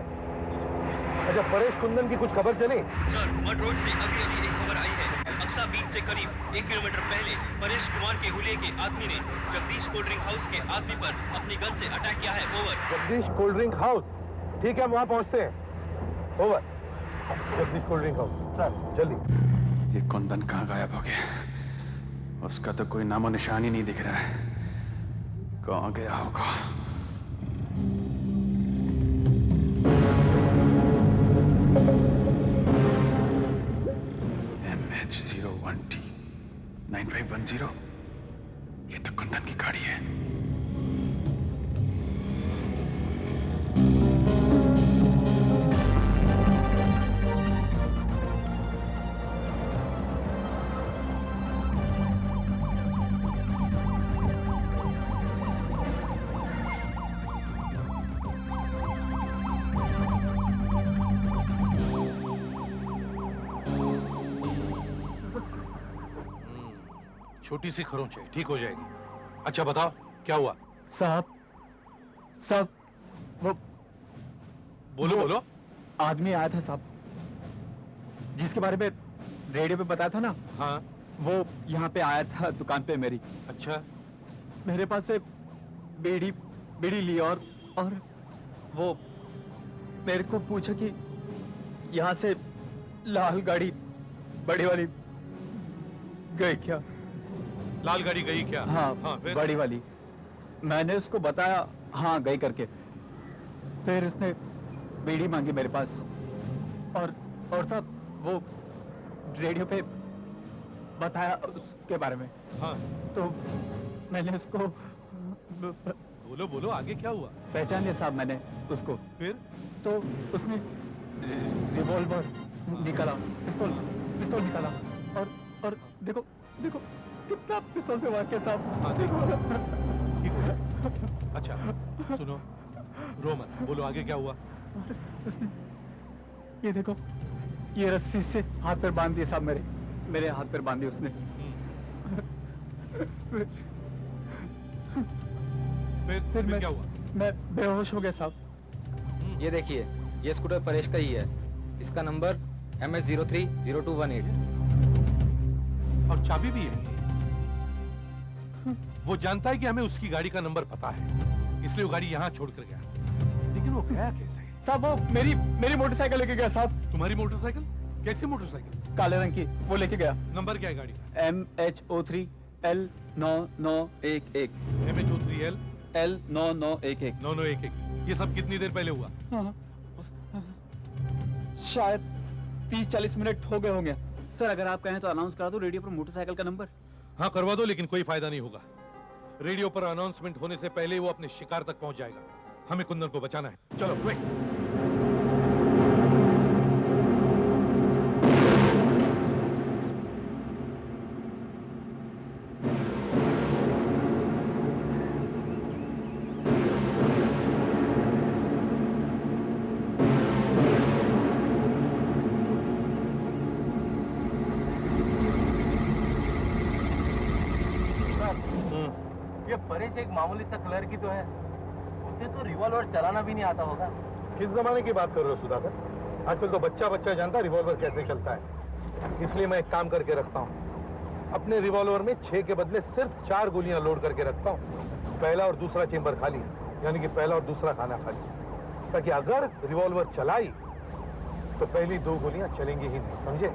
अच्छा, परेश कुंदन की कुछ खबर चली? सर, मड रोड से अभी एक खबर आई है। अक्सा बीच से करीब 1 किलोमीटर पहले परेश कुमार के हुलिये के आदमी ने जगदीश कोल्ड ड्रिंक हाउस के आदमी पर अपनी गन से अटैक किया है। Over. Jagdish cold drink house? ठीक है, हम वहाँ पहुँचते हैं। Over. Jagdish cold drink house, sir जल्दी। ये कुंदन कहाँ गायब हो गया? उसका तो कोई नामो निशान ही नहीं दिख रहा है। कहाँ गया होगा? MH01T 9510। ये तो कुंदन की गाड़ी है। छोटी सी खरोंच है, ठीक हो जाएगी। अच्छा बताओ क्या हुआ? साहब वो बोलो। आदमी आया था साहब, जिसके बारे में रेडियो पे बताया था ना। हाँ। वो यहाँ पे आया था दुकान पे मेरी। अच्छा। मेरे पास से बीड़ी ली और वो मेरे को पूछा कि यहाँ से लाल गाड़ी बड़ी वाली गई क्या? लाल गाड़ी गई क्या? हाँ, फिर? बड़ी वाली। मैंने उसको बताया हाँ गई करके। फिर उसने बीड़ी मांगी मेरे पास और साहब वो रेडियो पे बताया उसके बारे में। हाँ। तो मैंने उसको बोलो आगे क्या हुआ? पहचान लिया साहब मैंने उसको। फिर? तो उसने रिवॉल्वर निकाला, पिस्तौल निकाला और देखो कितना पिस्तौल से वार किया साहब। हाँ देखो। अच्छा सुनो, रो मत, बोलो आगे क्या हुआ? उसने ये देखो, ये रस्सी से हाथ पैर बांध दिए साहब, मेरे हाथ पैर बांध दिए उसने। फिर क्या हुआ? मैं बेहोश हो गया साहब। ये देखिए, ये स्कूटर परेश का ही है। इसका नंबर MS030218। और चाबी भी है। वो जानता है कि हमें उसकी गाड़ी का नंबर पता है, इसलिए वो गाड़ी यहाँ छोड़कर गया। लेकिन वो गया कैसे? साहब वो मेरी मोटरसाइकिल लेके गया साहब। तुम्हारी मोटरसाइकिल? कैसी मोटरसाइकिल? काले रंग की, वो लेके गया। नंबर क्या है गाड़ी का? MH03L9911। MH03L L9911। 9911। ये सब कितनी देर पहले हुआ? शायद 30-40 मिनट हो गए होंगे। सर अगर आप कहें तो अनाउंस करा दो रेडियो पर मोटरसाइकिल का नंबर। हाँ करवा दो, लेकिन कोई फायदा नहीं होगा। रेडियो पर अनाउंसमेंट होने से पहले वो अपने शिकार तक पहुंच जाएगा। हमें कुंदन को बचाना है। चलो क्विक। ये परेश एक मामूली सा कलर की तो है, उसे तो रिवॉल्वर चलाना भी नहीं आता होगा। किस जमाने की बात कर रहे हो सुधाकर? आजकल तो बच्चा जानता है रिवॉल्वर कैसे चलता है। इसलिए मैं एक काम करके रखता हूँ, अपने रिवॉल्वर में 6 के बदले सिर्फ 4 गोलियां लोड करके रखता हूँ। पहला और दूसरा चेंबर खाली, यानी कि पहला और दूसरा खाना खाली, ताकि अगर रिवॉल्वर चलाई तो पहली 2 गोलियां चलेंगी ही नहीं, समझे?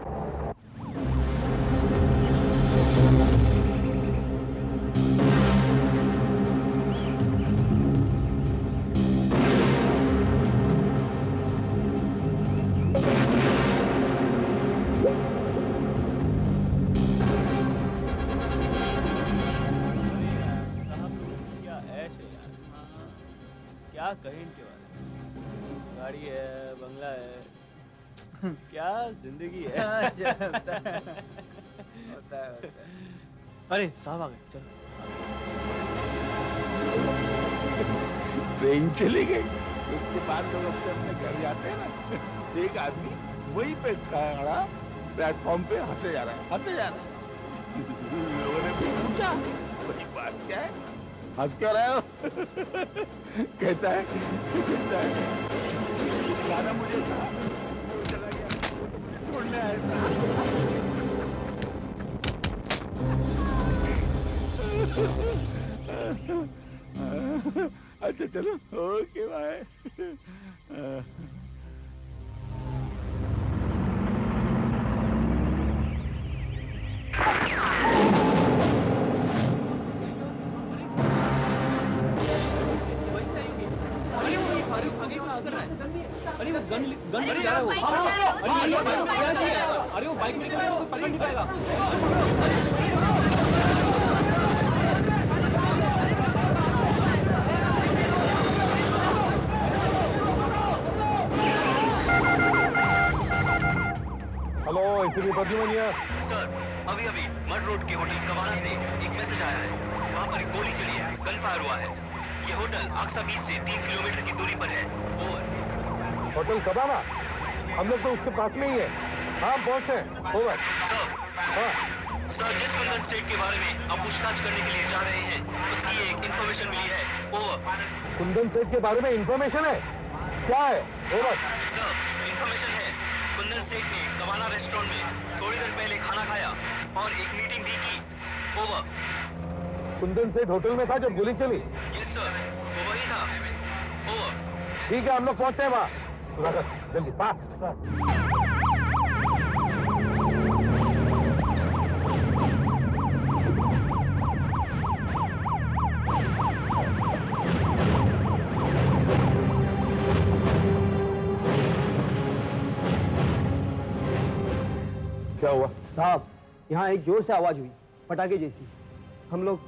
क्या कहें इनके बारे? गाड़ी है, बंगला है, क्या जिंदगी है। होता है। अरे साहब आ गए, चलो। ट्रेन चली गई, उसके बाद लोग अपने घर जाते हैं ना, एक आदमी वहीं पे खड़ा प्लेटफॉर्म पे हंसे जा रहा है। लोगों ने पूछा वही बात क्या है, हंस क्या रहे हो? कहता है गाना मुझे था, वो चला गया, छोड़ने आया था। अच्छा चलो, ओके बाय। गन लेके जा रहा है वो। अरे वो बाइक में लेके आया, वो पकड़ नहीं पाएगा। हेलो, इसलिए बदलूंगा सर, अभी मड रोड के होटल कवाना से एक मैसेज आया है। वहाँ पर एक गोली चली है, गन फायर हुआ है। ये होटल आक्सा बीच से 3 किलोमीटर की दूरी पर है। ओवर। होटल कबाना? हम लोग तो उसके पास में ही है। हाँ, पहुंचे। ओवर। सर, जिस कुंदन सेठ के बारे में आप पूछताछ करने के लिए जा रहे हैं, उसकी एक इंफॉर्मेशन मिली है। ओवर। कुंदन सेठ के बारे में इंफॉर्मेशन है? क्या है? ओवर। सर, इंफॉर्मेशन है, कुंदन सेठ ने कवाना रेस्टोरेंट में थोड़ी देर पहले खाना खाया और एक मीटिंग भी की। ओवर। कुंदन सेठ होटल में था जब गोली चली? यस सर, वो वही था। ओवर। ठीक है, हम लोग पहुंचते हैं वहाँ। सुधाकर, जल्दी, फास्ट। क्या हुआ साहब? यहाँ एक जोर से आवाज हुई, पटाखे जैसी। हम लोग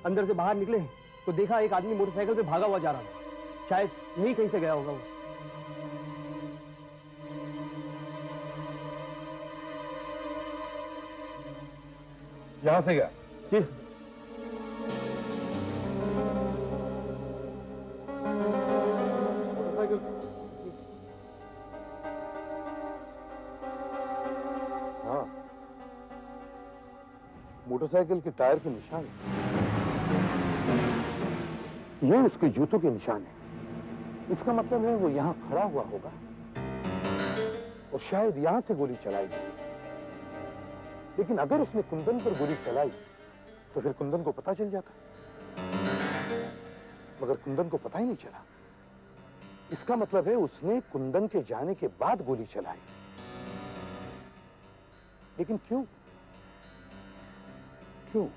अंदर से बाहर निकले तो देखा एक आदमी मोटरसाइकिल से भागा हुआ जा रहा था। शायद यही कहीं से गया होगा वो। यहाँ से गया? जी। मोटरसाइकिल? हाँ, मोटरसाइकिल के टायर के निशान, ये उसके जूतों के निशान है। इसका मतलब है वो यहाँ खड़ा हुआ होगा और शायद यहां से गोली चलाएगी। लेकिन अगर उसने कुंदन पर गोली चलाई तो फिर कुंदन को पता चल जाता, मगर कुंदन को पता ही नहीं चला। इसका मतलब है उसने कुंदन के जाने के बाद गोली चलाई। लेकिन क्यों? क्यों?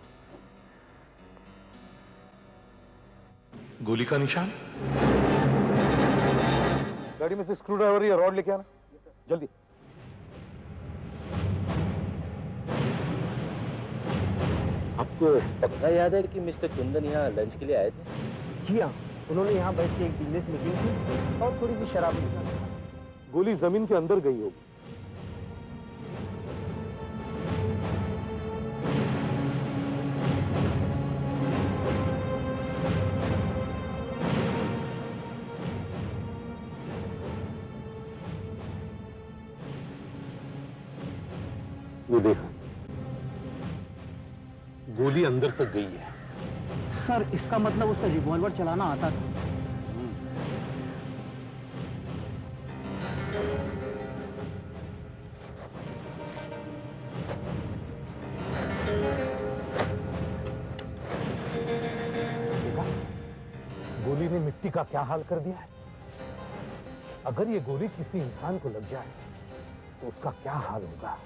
गोली का निशान? गाड़ी में से स्क्रू ड्राइवर या रॉड लेके आना जल्दी। आपको पक्का याद है कि मिस्टर कुंदन यहाँ लंच के लिए आए थे? जी हाँ, उन्होंने यहाँ बैठ के एक बिजनेस मीटिंग की और थोड़ी सी शराब पी। गोली जमीन के अंदर गई होगी। ये देखो, गोली अंदर तक गई है। सर, इसका मतलब उसे रिवॉल्वर चलाना आता था। गोली ने मिट्टी का क्या हाल कर दिया है। अगर ये गोली किसी इंसान को लग जाए तो उसका क्या हाल होगा।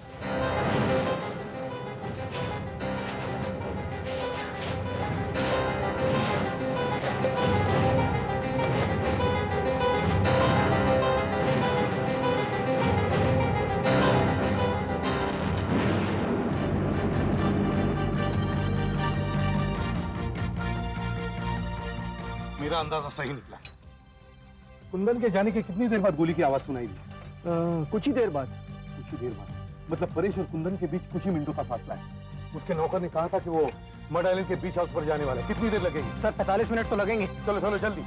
मेरा अंदाजा सही निकला। कुंदन के जाने के कितनी देर बाद गोली की आवाज सुनाई दी? कुछ ही देर बाद। कुछ ही देर बाद मतलब परेश और कुंदन के बीच कुछ ही मिनटों का फासला है। उसके नौकर ने कहा था कि वो मड आइलैंड के बीच हाउस पर जाने वाला है। कितनी देर लगेगी? सर, 45 मिनट तो लगेंगे। चलो चलो जल्दी।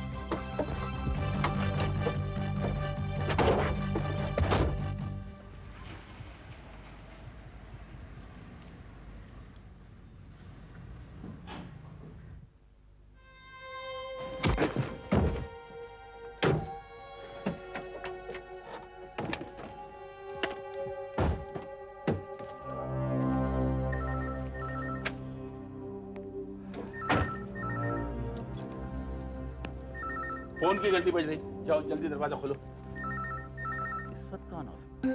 फोन की घंटी बज रही, जाओ जल्दी दरवाजा खोलो। इस वक्त कौन हो सकता है?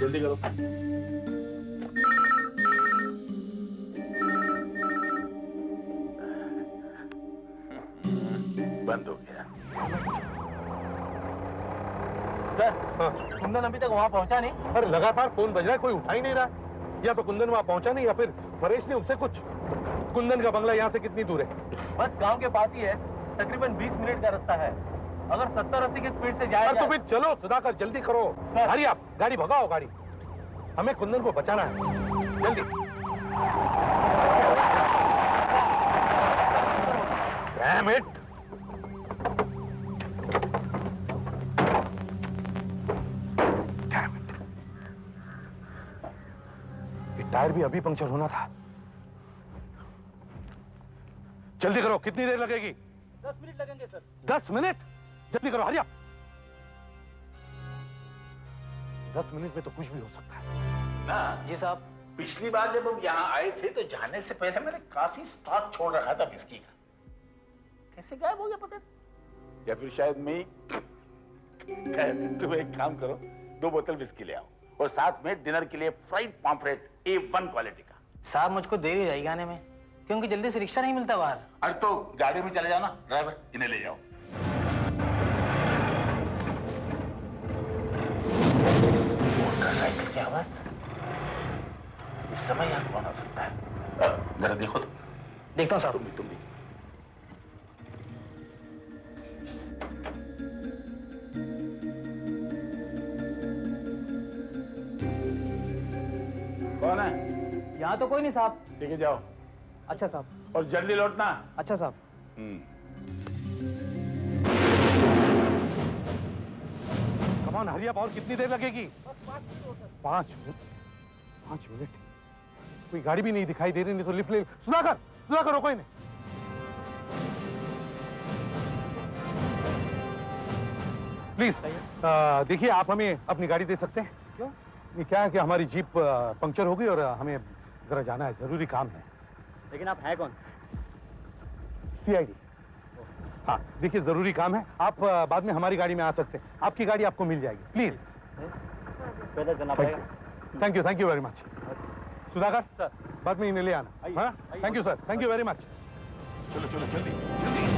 जल्दी करो। बंद हो गया। सर, कुंदन अभी तक वहाँ पहुँचा नहीं। पर लगातार फोन बज रहा है, कोई उठा ही नहीं रहा। या तो कुंदन वहाँ पहुँचा नहीं या फिर परेश ने उससे कुछ। कुंदन का बंगला यहाँ से कितनी दूर है? बस गांव के पास ही है, तकरीबन 20 मिनट का रास्ता है। अगर 70-80 की स्पीड से जाएगा तो फिर चलो सुधाकर, जल्दी करो। हरी आप, गाड़ी भगाओ गाड़ी। हमें कुंदन को बचाना है, जल्दी। Damn it! Damn it! ये टायर भी अभी पंक्चर होना था। जल्दी करो, कितनी देर लगेगी? 10 मिनट लगेंगे सर। 10 मिनट? जल्दी करो, हरी आप। 10 मिनट में तो कुछ भी हो सकता है। ना जी साहब, पिछली बार जब हम यहाँ आए थे तो जाने से पहले मैंने काफी स्टॉक छोड़ रखा था विस्की का। कैसे गायब हो गया पता नहीं? या फिर शायद मैं ही तुम एक काम करो, 2 बोतल विस्की ले आओ और साथ में डिनर के लिए फ्राइड पॉम्फ्रेट A1 क्वालिटी का। साहब मुझको देर हो जाएगी आने में, क्योंकि जल्दी से रिक्शा नहीं मिलता बाहर। अरे तो गाड़ी में चले जाओ ना, ड्राइवर इन्हें ले जाओ। मोटरसाइकिल की आवाज इस समय यहाँ कौन हो सकता है? जरा देखो तो। देखता हूँ साहब। तुम भी। कौन है? यहाँ तो कोई नहीं साहब। ठीक है जाओ। अच्छा साहब। और जल्दी लौटना। अच्छा साहब। कमान हरी आप, और कितनी देर लगेगी? 5 मिनट? 5 मिनट? कोई गाड़ी भी नहीं दिखाई दे रही, नहीं तो लिफ्ट ले। सुधाकर, सुधाकर रोको इन्हें। प्लीज देखिए, आप हमें अपनी गाड़ी दे सकते हैं? क्यों? ये क्या है कि हमारी जीप पंक्चर हो गई और हमें जरा जाना है, जरूरी काम है। लेकिन आप हैं कौन? CID। हाँ देखिए, जरूरी काम है, आप बाद में हमारी गाड़ी में आ सकते हैं। आपकी गाड़ी आपको मिल जाएगी, प्लीज। पैदल चलना पड़ेगा। Thank you very much. Sudhakar sir, बाद में इन्हें ले आना। हाँ, thank you sir, thank you very much. चलो चलो जल्दी जल्दी।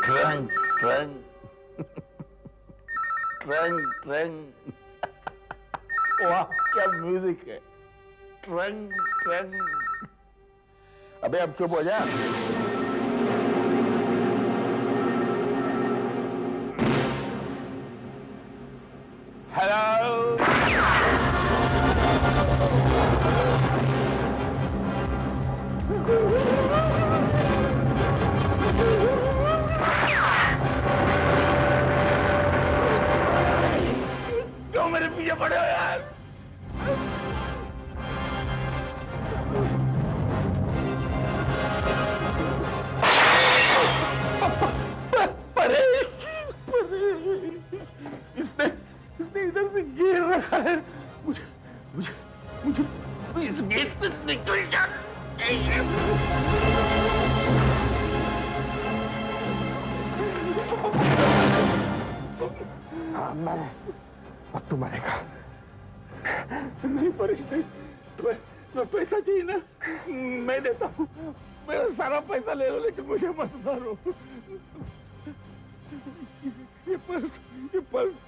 Trunk trunk trunk trunk. वाह क्या म्यूजिक है। Trunk trunk. अबे अब चुप हो जा। हेलो। क्यों मेरे पीछे पड़े हो यार? परेश, इसने इधर से घेर रखा है। मुझे इस गेट से निकल जाना चाहिए। मैं अब तू मरेगा। नहीं परेश नहीं, तुम्हें पैसा चाहिए ना, मैं देता हूँ। मेरा सारा पैसा ले लो, लेकिन मुझे मत मारो। ये पर्स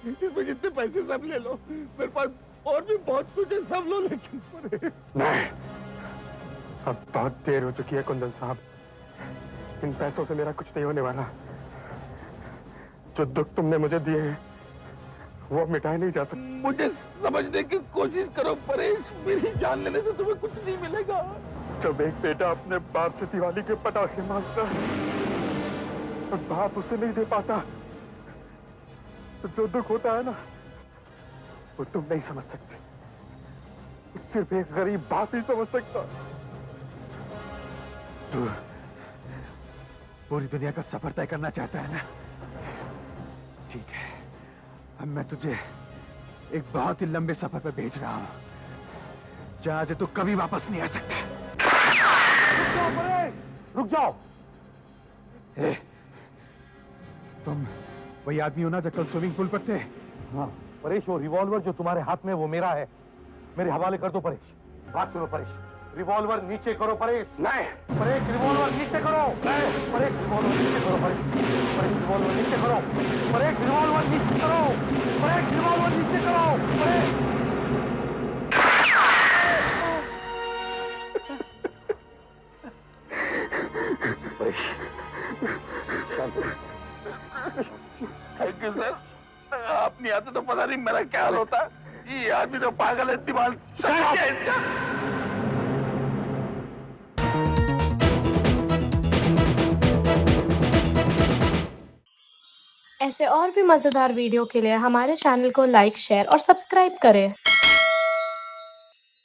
इसमें जितने पैसे सब ले लो। मेरे पास और भी बहुत कुछ है, सब लो, लेकिन नहीं। अब बहुत देर हो चुकी है कुंदन साहब, इन पैसों से मेरा कुछ नहीं होने वाला। जो दुख तुमने मुझे दिए हैं वो मिटाए नहीं जा सकते। मुझे समझने की कोशिश करो परेश, मेरी जान लेने से तुम्हें कुछ नहीं मिलेगा। जब एक बेटा अपने बाप से दिवाली के पटाखे मांगता है और बाप उसे नहीं दे पाता, तो जो दुख होता है ना, वो तुम नहीं समझ सकते। सिर्फ एक गरीब बाप ही समझ सकता। तू पूरी दुनिया का सफर तय करना चाहता है ना? ठीक है, अब मैं तुझे एक बहुत ही लंबे सफर पर भेज रहा हूं, जहां से तू कभी वापस नहीं आ सकता। रुक जाओ। तुम वही आदमी हो ना जो कल स्विमिंग पूल पर थे? हाँ परेश, वो रिवॉल्वर जो तुम्हारे हाथ में वो मेरा है, मेरे हवाले कर दो परेश। बात सुनो परेश, रिवॉल्वर नीचे करो परेश। नहीं परेश, रिवॉल्वर नीचे करो। नहीं परेश, रिवॉल्वर नीचे करो परेश। परेश रिवॉल्वर नीचे करो। परेश रिवॉल्वर नीचे करो। परेश रिवॉल्वर नीचे करो। Paresh thank you sir. आप नहीं आते तो पता नहीं मेरा क्या हाल होता। ये आदमी तो पागल है, दिमाग इसका। ऐसे और भी मज़ेदार वीडियो के लिए हमारे चैनल को लाइक, शेयर और सब्सक्राइब करें।